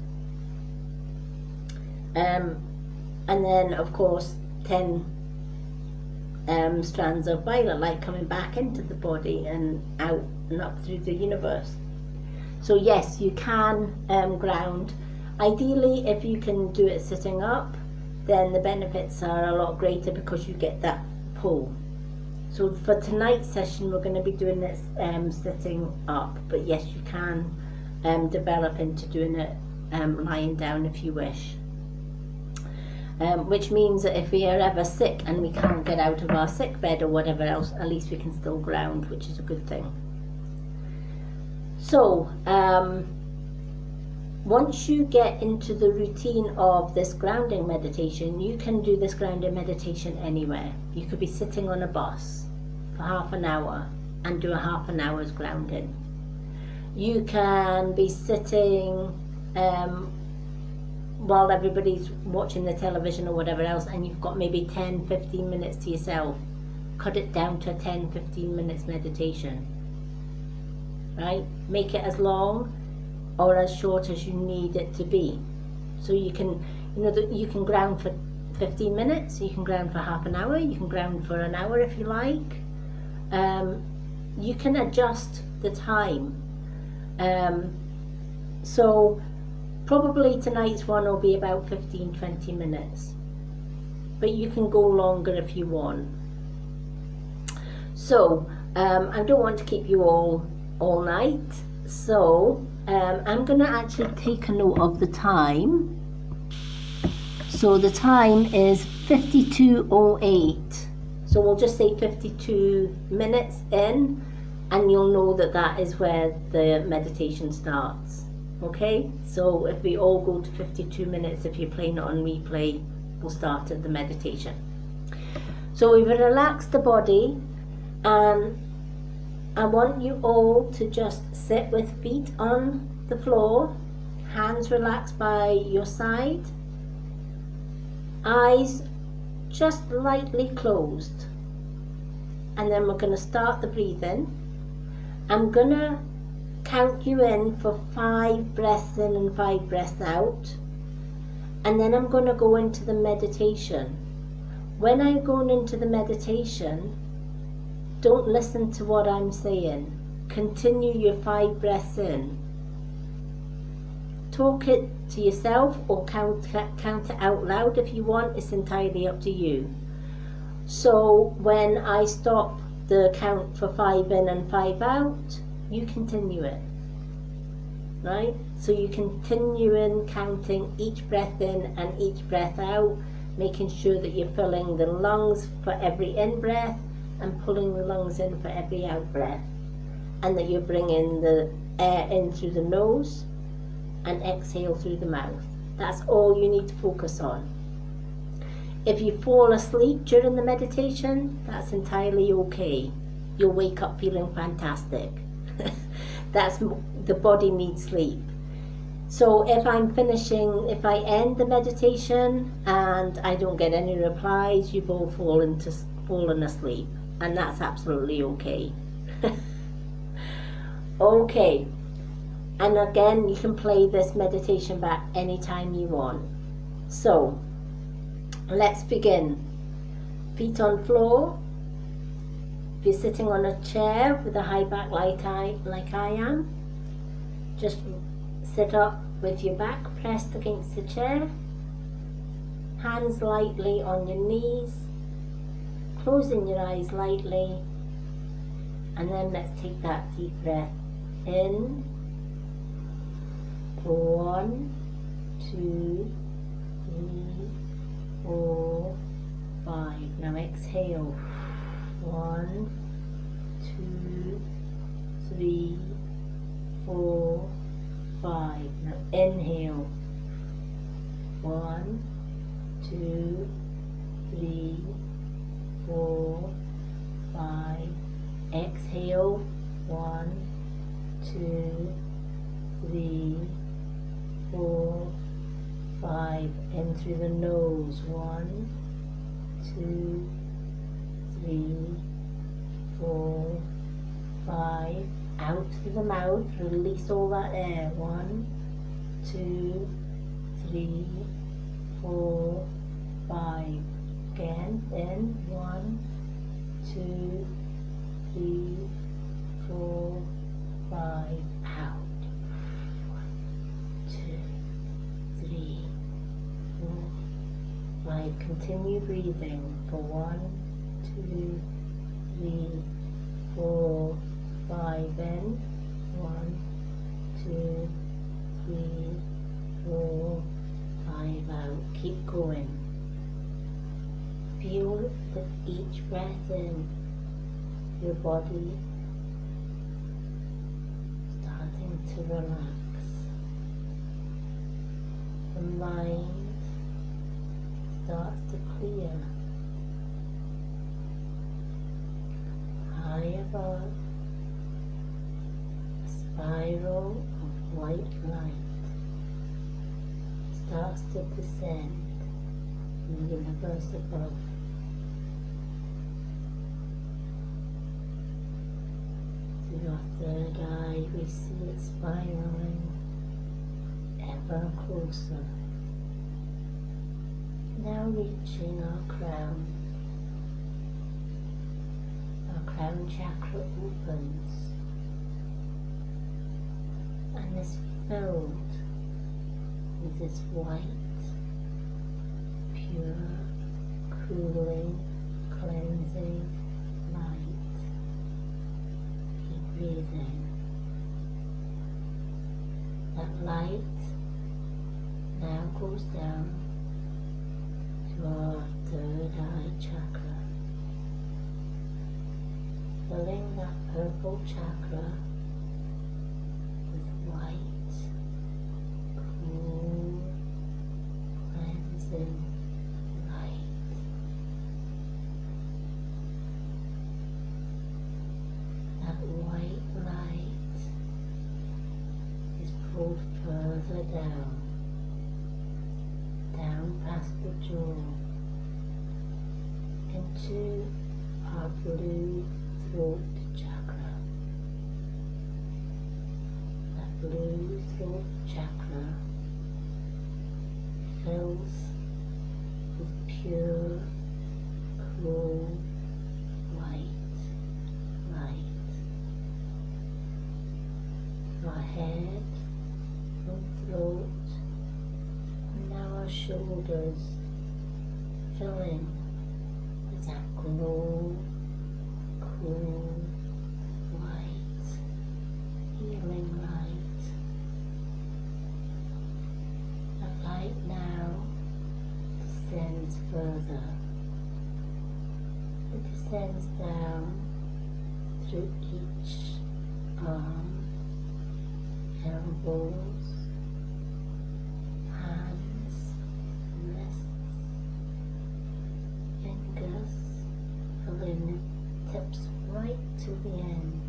And then of course 10 strands of violet light coming back into the body and out and up through the universe. So yes, you can ground. Ideally, if you can do it sitting up, then the benefits are a lot greater because you get that pull. So for tonight's session, we're going to be doing this sitting up, but yes, you can develop into doing it lying down if you wish. Which means that if we are ever sick and we can't get out of our sick bed or whatever else, at least we can still ground, which is a good thing. So once you get into the routine of this grounding meditation, you can do this grounding meditation anywhere. You could be sitting on a bus for half an hour and do a half an hour's grounding. You can be sitting while everybody's watching the television or whatever else, and you've got maybe 10-15 minutes to yourself. Cut it down to a 10-15 minutes meditation, right? Make it as long or as short as you need it to be. So you can, you know, you can ground for 15 minutes, you can ground for half an hour, you can ground for an hour if you like. You can adjust the time. So probably tonight's one will be about 15-20 minutes, but you can go longer if you want. So I don't want to keep you all night, so I'm going to actually take a note of the time. So the time is 52:08. So we'll just say 52 minutes in, and you'll know that that is where the meditation starts. Okay, so if we all go to 52 minutes, if you're playing it on replay, we'll start at the meditation. So we've relaxed the body, and I want you all to just sit with feet on the floor, hands relaxed by your side, eyes just lightly closed. And then we're going to start the breathing. I'm going to count you in for 5 breaths in and 5 breaths out, and then I'm going to go into the meditation. When I'm going into the meditation, don't listen to what I'm saying. Continue your 5 breaths in. Talk it to yourself or count it out loud if you want. It's entirely up to you. So when I stop the count for 5 in and 5 out, you continue it, right? So you continue in counting each breath in and each breath out, making sure that you're filling the lungs for every in breath and pulling the lungs in for every out breath, and that you're bringing the air in through the nose and exhale through the mouth. That's all you need to focus on. If you fall asleep during the meditation, that's entirely okay. You'll wake up feeling fantastic. That's, the body needs sleep. So if I end the meditation and I don't get any replies, you've all fallen asleep, and that's absolutely okay. Okay, and again, you can play this meditation back anytime you want. So let's begin. Feet on floor. If you're sitting on a chair with a high back like I am, just sit up with your back pressed against the chair, hands lightly on your knees, closing your eyes lightly, and then let's take that deep breath in. 1, 2, 3, 4, 5. Now exhale. 1, 2, 3, 4, 5. Now inhale. 1, 2, 3, 4, 5, Exhale, 1, 2, 3, 4, 5. In through the nose, 1, 2, 3, 4, 5. Out through the mouth, release all that air. 1, 2, 3, 4, 5. Again, in, 1, 2, 3, 4, 5. Out. 1, 2, 3, 4, 5. Continue breathing for 1, 2, 3, 4, 5. In, 1, 2, 3, 4, 5. Out. Keep going. Feel with each breath in, your body starting to relax. The mind starts to clear. High above, a spiral of white light starts to descend in the universe above. Through your third eye, we see it spiraling ever closer. Now reaching our crown. Our crown chakra opens and is filled with this white, pure, cooling, cleansing light. Keep breathing. That light now goes down to our third eye chakra, filling that purple chakra with white, cool, cleansing light. That white light is pulled further down past the jaw, into our blue throat chakra. That blue throat chakra fills with pure, cool, white light. Our head and throat, and now our shoulders, filling with that glow, cool, white, healing light. That light now descends further. It descends down through each arm, elbows, hands, wrists, fingers, filling the tips right to the end.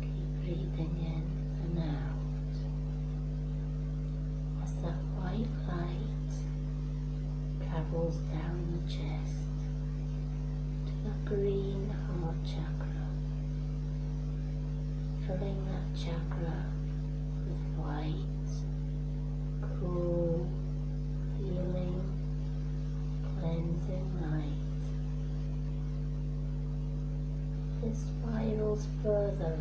Keep breathing in and out as that white light travels down the chest to the green heart chakra, filling that chakra with white, cool, healing, cleansing light. It spirals further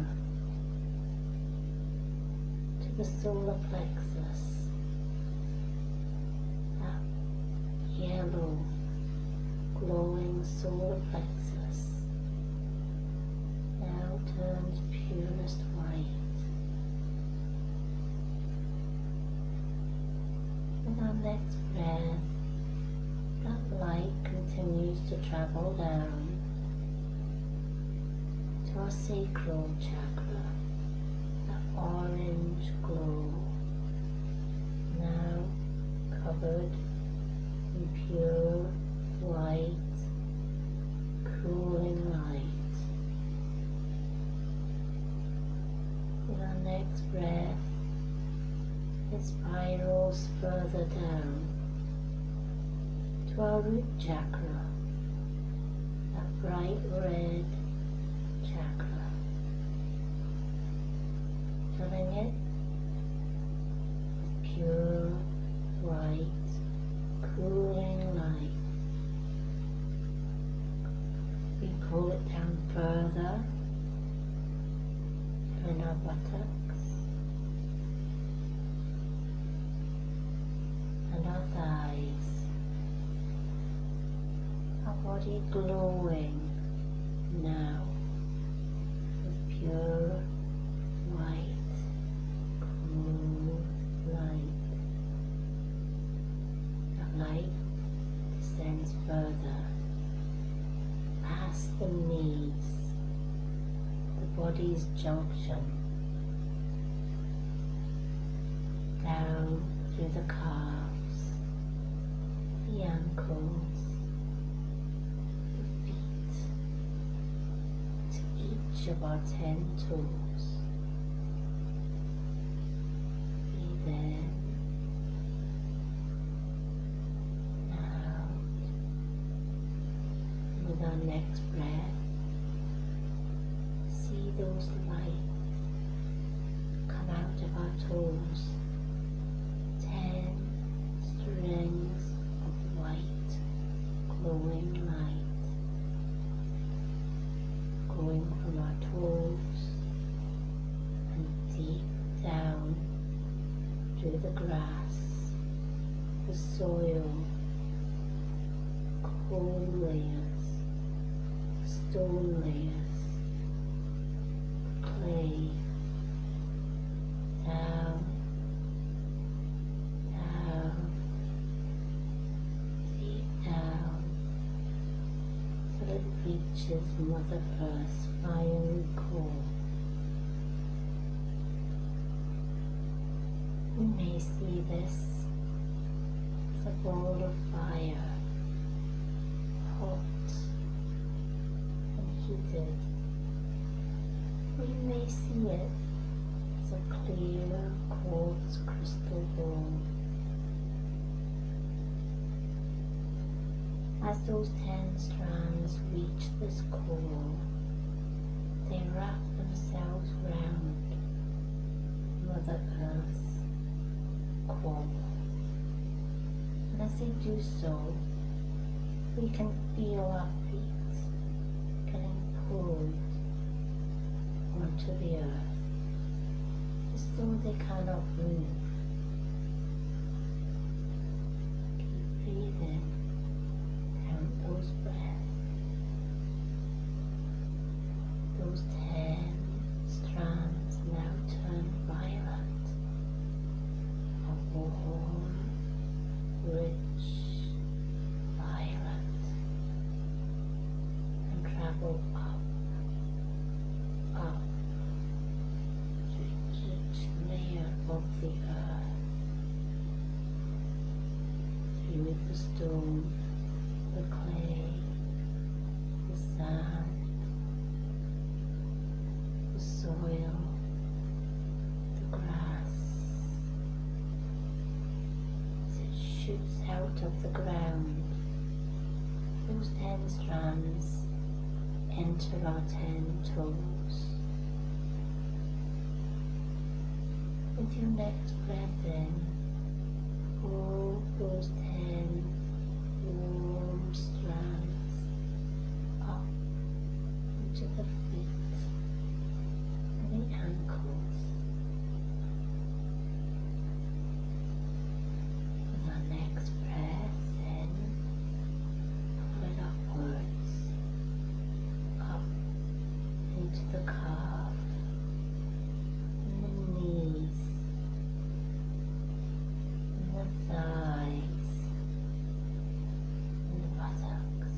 to the solar plexus. That yellow, glowing solar plexus now turns purest white. With our next breath, that light continues to travel down to our sacral chakra, that orange glow, now covered in pure white, cooling light. With our next breath, it spirals further down to our root chakra, that bright red chakra, filling it with pure, white, cooling light. We pull it down further in our buttocks and our thighs, our body glowing now with pure white, cool light. The light descends further past the knees, the body's junction, down through the calves, the ankles, the feet, to each of our 10 toes. Breathe in, out. With our next breath, see those lights come out of our toes. 10 strings of white glowing light going from our toes and deep down through the grass, the soil, coal layers, stone layers, clay, down, down, deep down, till it reaches Mother Earth's fiery core. You may see this as a ball of fire, hot and heated. Or you may see it as a clear quartz crystal ball. As those 10 strands reach this core, they wrap themselves round Mother Earth's core. And as they do so, we can feel our feet getting pulled onto the earth, as though they cannot move. Keep breathing, count those breaths. Those 10 strands now turn violet, a warm, rich violet, and travel up, up, through each layer of the earth, through the stone, the clay, the sand, the soil, the grass. As it shoots out of the ground, those 10 strands enter our 10 toes. With your next breath in, pull those 10 warm strands up into the feet and the ankles. With our next breath in, pull it upwards, up into the calf and the knees and the thighs and the buttocks.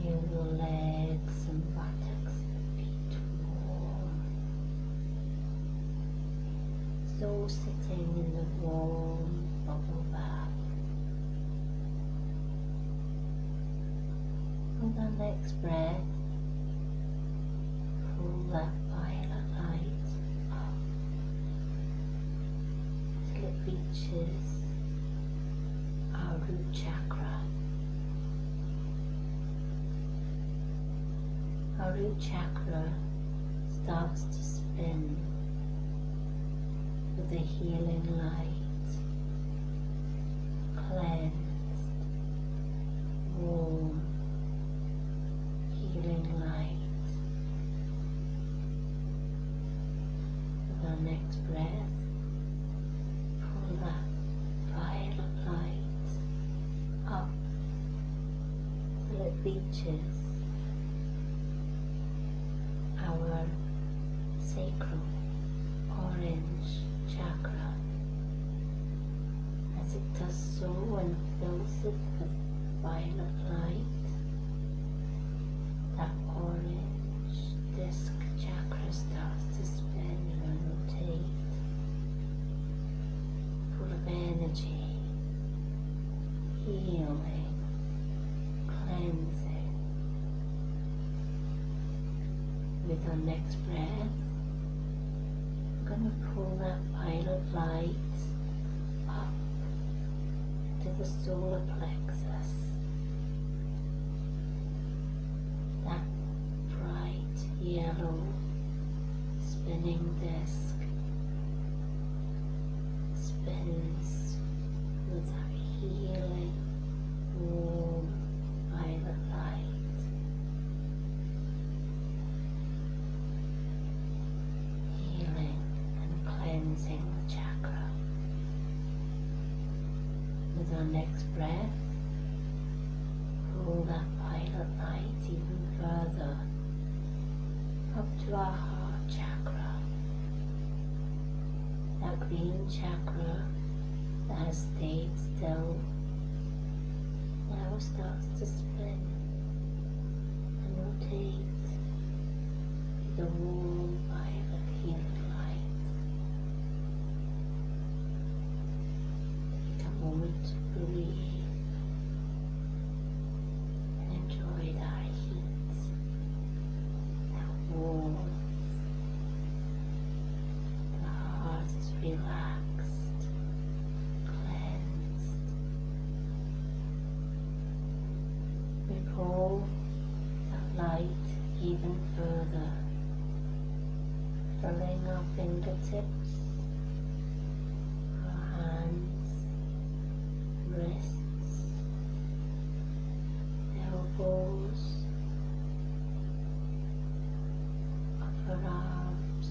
Feel your legs and buttocks and feet warm, as though sitting in the warm bubble bath. with our next breath, pull that violet light up till it reaches our root chakra. Our root chakra starts to spin with the healing light, cleansed, warm, healing light. With our next breath, pull that violet light up till it reaches our sacral orange chakra. As it does so and fills it with violet light, that orange disc chakra starts to spin and rotate, full of energy, healing, cleansing. With our next breath, I'm going to pull that violet light up to the solar plexus. That bright yellow spinning disc spins with that healing, warm violet light. Cleansing the chakra. With our next breath, pull that violet light even further up to our heart chakra. That green chakra that has stayed still now starts to spin and rotate with the warm violet healing. Moment to breathe and enjoy that heat, that warmth. The heart is relaxed, cleansed. We pull that light even further, filling our fingertips, our hands, wrists, elbows, upper arms,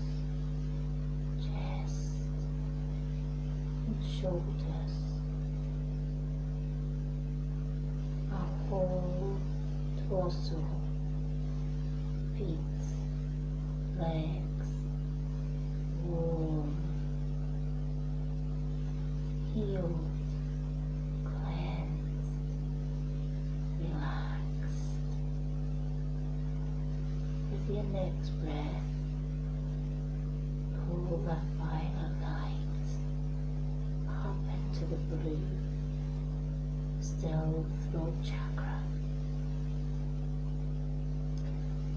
chest, and shoulders. Our whole torso, feet, legs, warm, healed, with your next breath, pull that violet light up into the blue, still throat chakra.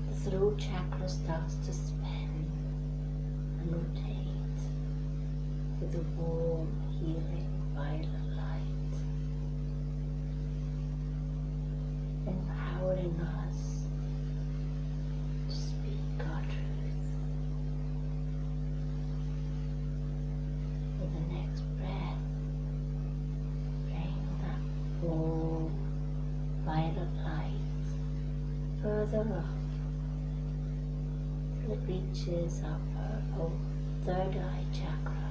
The throat chakra starts to spin and rotate with the warm, healing violet light, empowering us our truth. With the next breath, bring that warm violet light further up till it reaches our purple third eye chakra.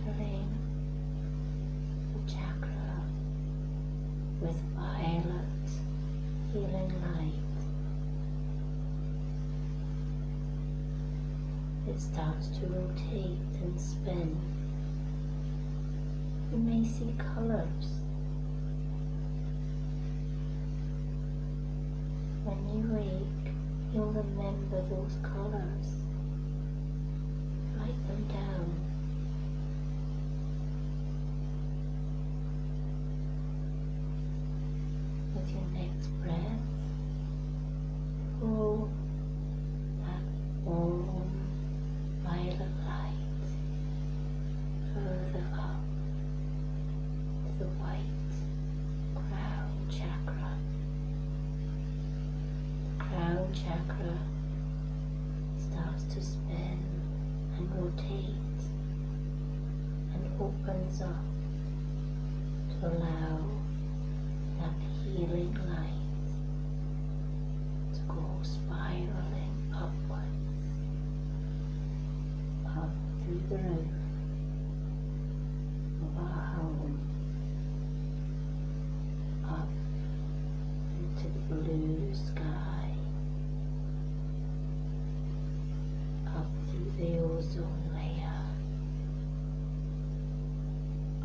Filling the chakra with violet healing light. It starts to rotate and spin. You may see colors. When you wake, you'll remember those colors. Write them down. allow that healing light to go spiraling upwards, up through the roof of our home, up into the blue sky, up through the ozone layer,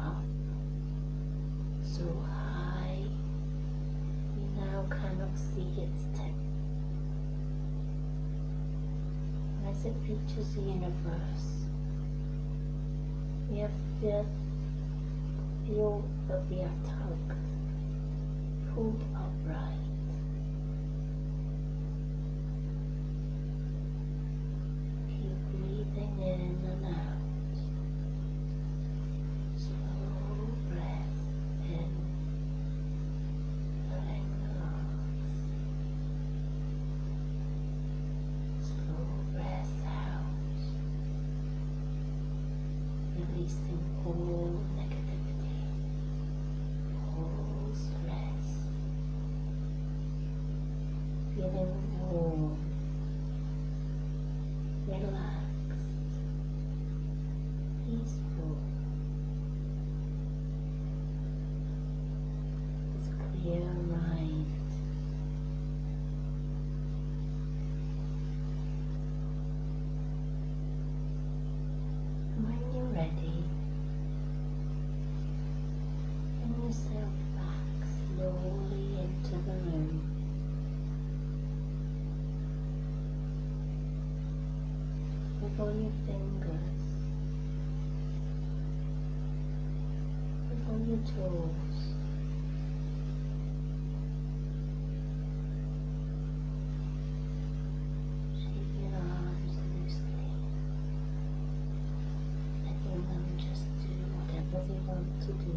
up so high we now cannot see its tip. As it reaches the universe, we feel that we are tugged, pulled upright. Keep breathing in and out. Slow breath in, filling the lungs. Slow breath out, releasing all negativity, all stress, feeling warm, relaxed, peaceful. It's a clear mind. And when you're ready, bring yourself back slowly into the room. With all your fingers, with all your toes, shake your arms loosely, letting them just do whatever they want to do.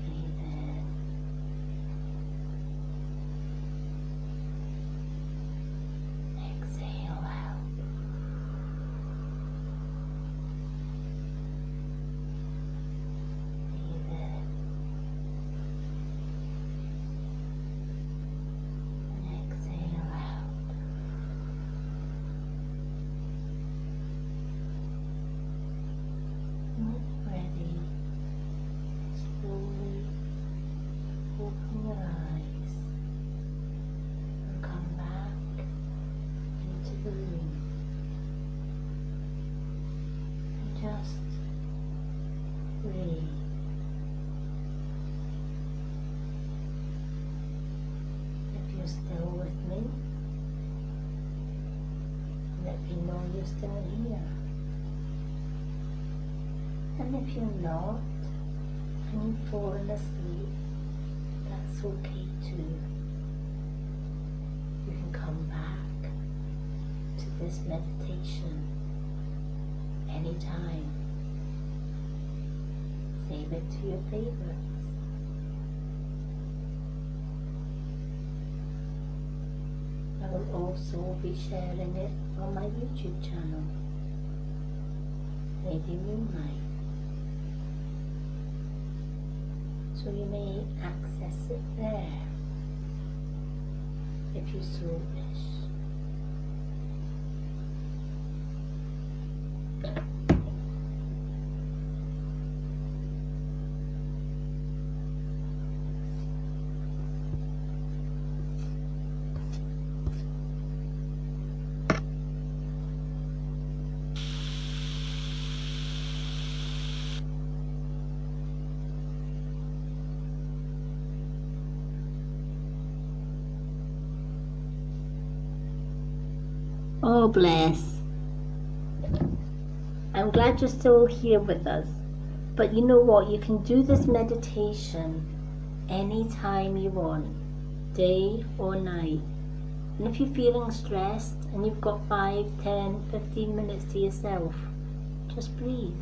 Breathe in. Exhale out. Breathe in. And exhale out. When you're ready, slowly open your eyes and come back into the room and just breathe. If you're still with me, let me know you're still here. And if you're not, and you've fallen asleep, that's okay too. You can come back to this meditation anytime. Save it to your favorites. I will also be sharing it on my YouTube channel, Lady Moonlight. So you may access it there if you so wish. Oh, bless. I'm glad you're still here with us. But you know what? You can do this meditation anytime you want, day or night. And if you're feeling stressed and you've got 5, 10, 15 minutes to yourself, just breathe.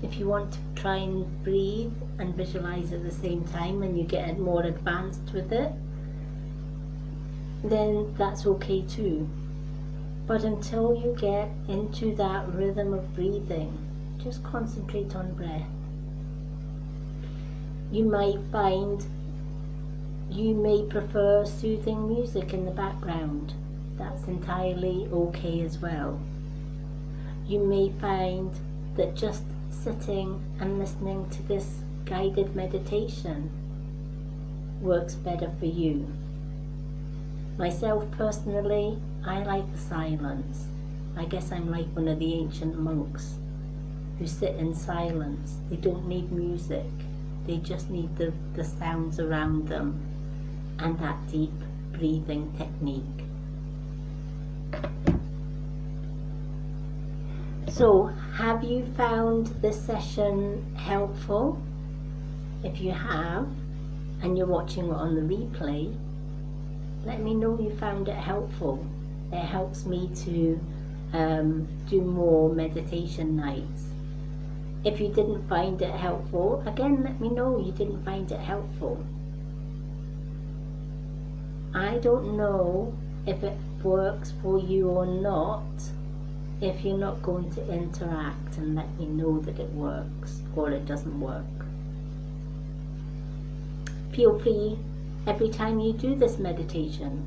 If you want to try and breathe and visualize at the same time and you get more advanced with it, then that's okay too. But until you get into that rhythm of breathing, just concentrate on breath. You might find you may prefer soothing music in the background. That's entirely okay as well. You may find that just sitting and listening to this guided meditation works better for you. Myself personally, I like the silence. I guess I'm like one of the ancient monks who sit in silence. They don't need music. They just need the sounds around them and that deep breathing technique. So, have you found this session helpful? If you have, and you're watching it on the replay, let me know you found it helpful. It helps me to do more meditation nights. If you didn't find it helpful, again, let me know you didn't find it helpful. I don't know if it works for you or not if you're not going to interact and let me know that it works or it doesn't work. Feel free every time you do this meditation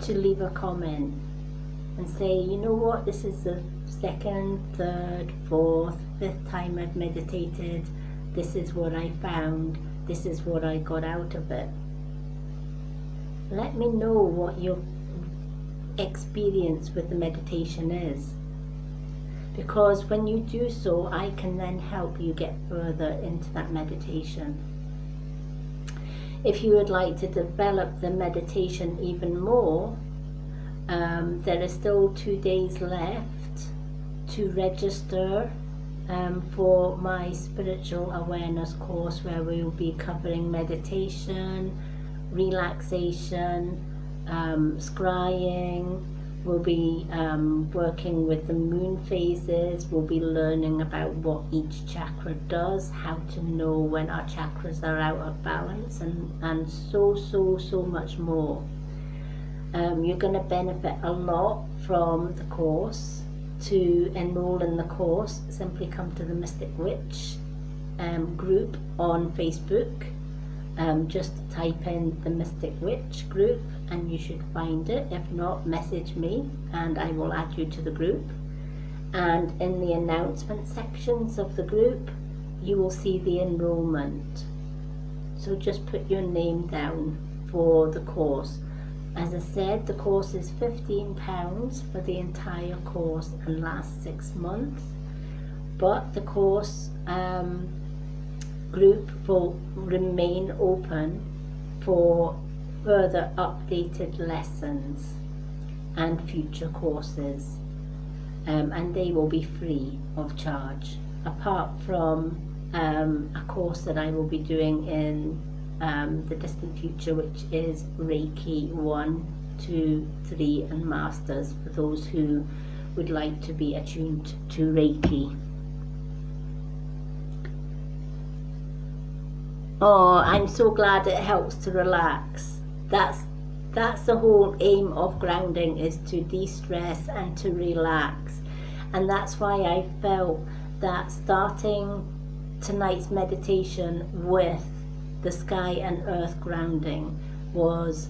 to leave a comment and say, you know what, this is the second, third, fourth, fifth time I've meditated. This is what I found. This is what I got out of it. Let me know what your experience with the meditation is, because when you do so, I can then help you get further into that meditation. If you would like to develop the meditation even more, there are still 2 days left to register for my spiritual awareness course, where we will be covering meditation, relaxation, scrying. We'll be working with the moon phases. We'll be learning about what each chakra does, how to know when our chakras are out of balance, and so much more. You're going to benefit a lot from the course. To enroll in the course, simply come to the Mystic Witch group on Facebook. Just type in the Mystic Witch group and you should find it. If not, message me and I will add you to the group. And in the announcement sections of the group, you will see the enrollment. So just put your name down for the course. As I said, the course is £15 for the entire course and lasts 6 months. But the course group will remain open for further updated lessons and future courses, and they will be free of charge, apart from a course that I will be doing in the distant future, which is Reiki 1, 2, 3 and Masters, for those who would like to be attuned to Reiki. Oh, I'm so glad it helps to relax. That's the whole aim of grounding, is to de-stress and to relax. And that's why I felt that starting tonight's meditation with the sky and earth grounding was,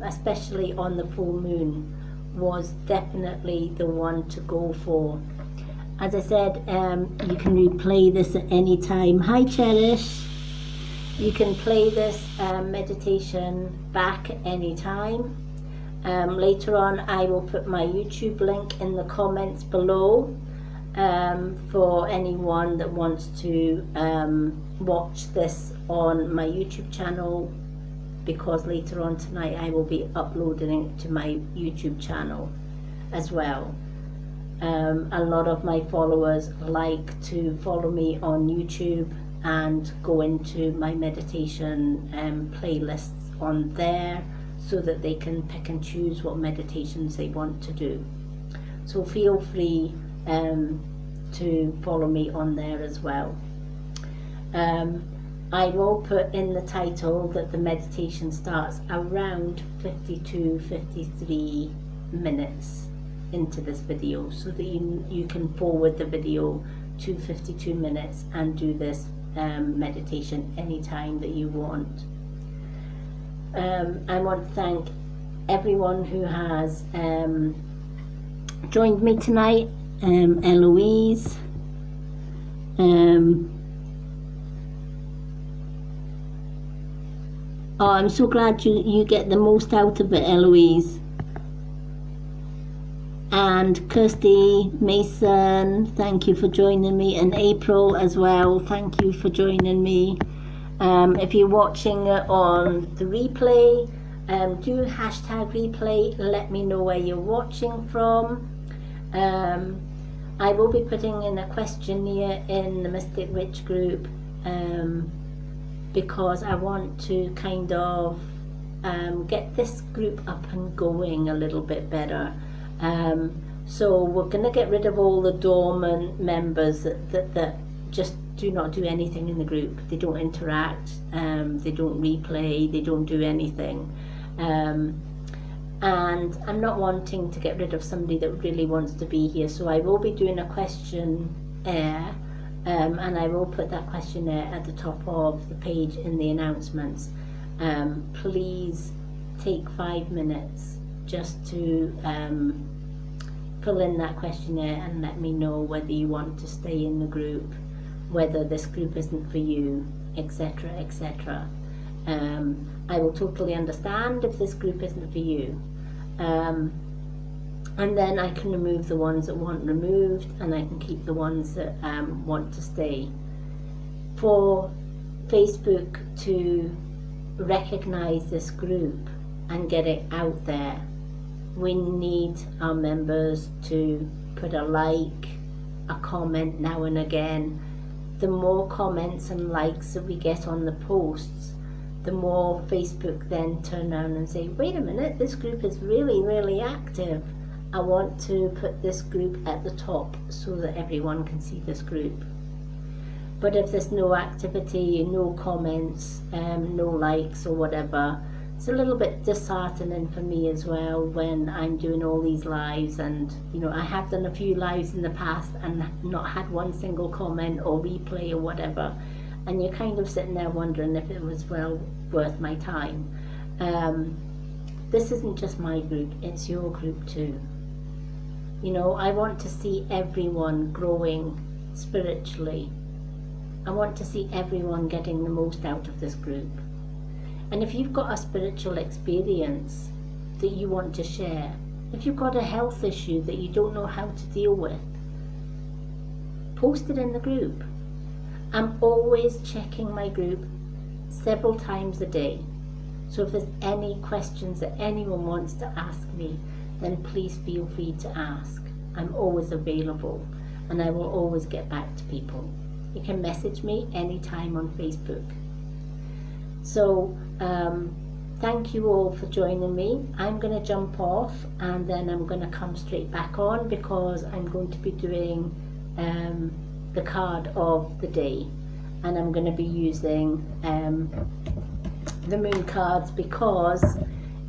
especially on the full moon, was definitely the one to go for. As I said, you can replay this at any time. Hi Cherish. You can play this meditation back at any time. Later on I will put my YouTube link in the comments below for anyone that wants to watch this on my YouTube channel, because later on tonight I will be uploading it to my YouTube channel as well. A lot of my followers like to follow me on YouTube and go into my meditation playlists on there, so that they can pick and choose what meditations they want to do. So feel free to follow me on there as well. I will put in the title that the meditation starts around 52-53 minutes into this video so that you can forward the video to 52 minutes and do this meditation anytime that you want. I want to thank everyone who has joined me tonight. Eloise, oh, I'm so glad you get the most out of it, Eloise. And Kirsty, Mason, thank you for joining me, and April as well, thank you for joining me. If you're watching it on the replay, do hashtag replay, let me know where you're watching from. I will be putting in a questionnaire in the Mystic Witch group because I want to kind of get this group up and going a little bit better. So we're going to get rid of all the dormant members that just do not do anything in the group. They don't interact, they don't replay, they don't do anything. And I'm not wanting to get rid of somebody that really wants to be here, so I will be doing a questionnaire, and I will put that questionnaire at the top of the page in the announcements. Please take 5 minutes just to fill in that questionnaire and let me know whether you want to stay in the group, whether this group isn't for you, etc., etc. I will totally understand if this group isn't for you. And then I can remove the ones that want removed, and I can keep the ones that want to stay. For Facebook to recognize this group and get it out there, we need our members to put a like, a comment now and again. The more comments and likes that we get on the posts, the more Facebook then turn around and say, wait a minute, this group is really, really active. I want to put this group at the top so that everyone can see this group. But if there's no activity, no comments, no likes or whatever, it's a little bit disheartening for me as well when I'm doing all these lives, and I have done a few lives in the past and not had one single comment or replay or whatever, and you're kind of sitting there wondering if it was well worth my time. This isn't just my group, it's your group too. I want to see everyone growing spiritually. I want to see everyone getting the most out of this group. And if you've got a spiritual experience that you want to share, if you've got a health issue that you don't know how to deal with, post it in the group. I'm always checking my group several times a day. So if there's any questions that anyone wants to ask me, then please feel free to ask. I'm always available, and I will always get back to people. You can message me anytime on Facebook. So thank you all for joining me. I'm going to jump off, and then I'm going to come straight back on because I'm going to be doing the card of the day, and I'm going to be using the moon cards because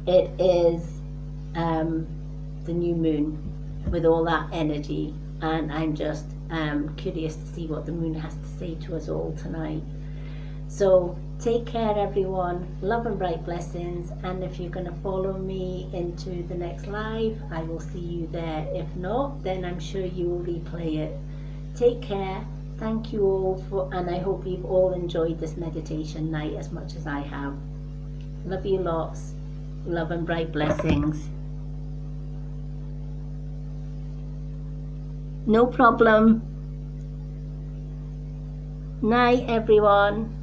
it is the new moon with all that energy, and I'm just curious to see what the moon has to say to us all tonight. So take care everyone, love and bright blessings, and if you're going to follow me into the next live, I will see you there. If not, then I'm sure you will replay it. Take care, thank you all and I hope you've all enjoyed this meditation night as much as I have. Love you lots, love and bright blessings. No problem. Night everyone.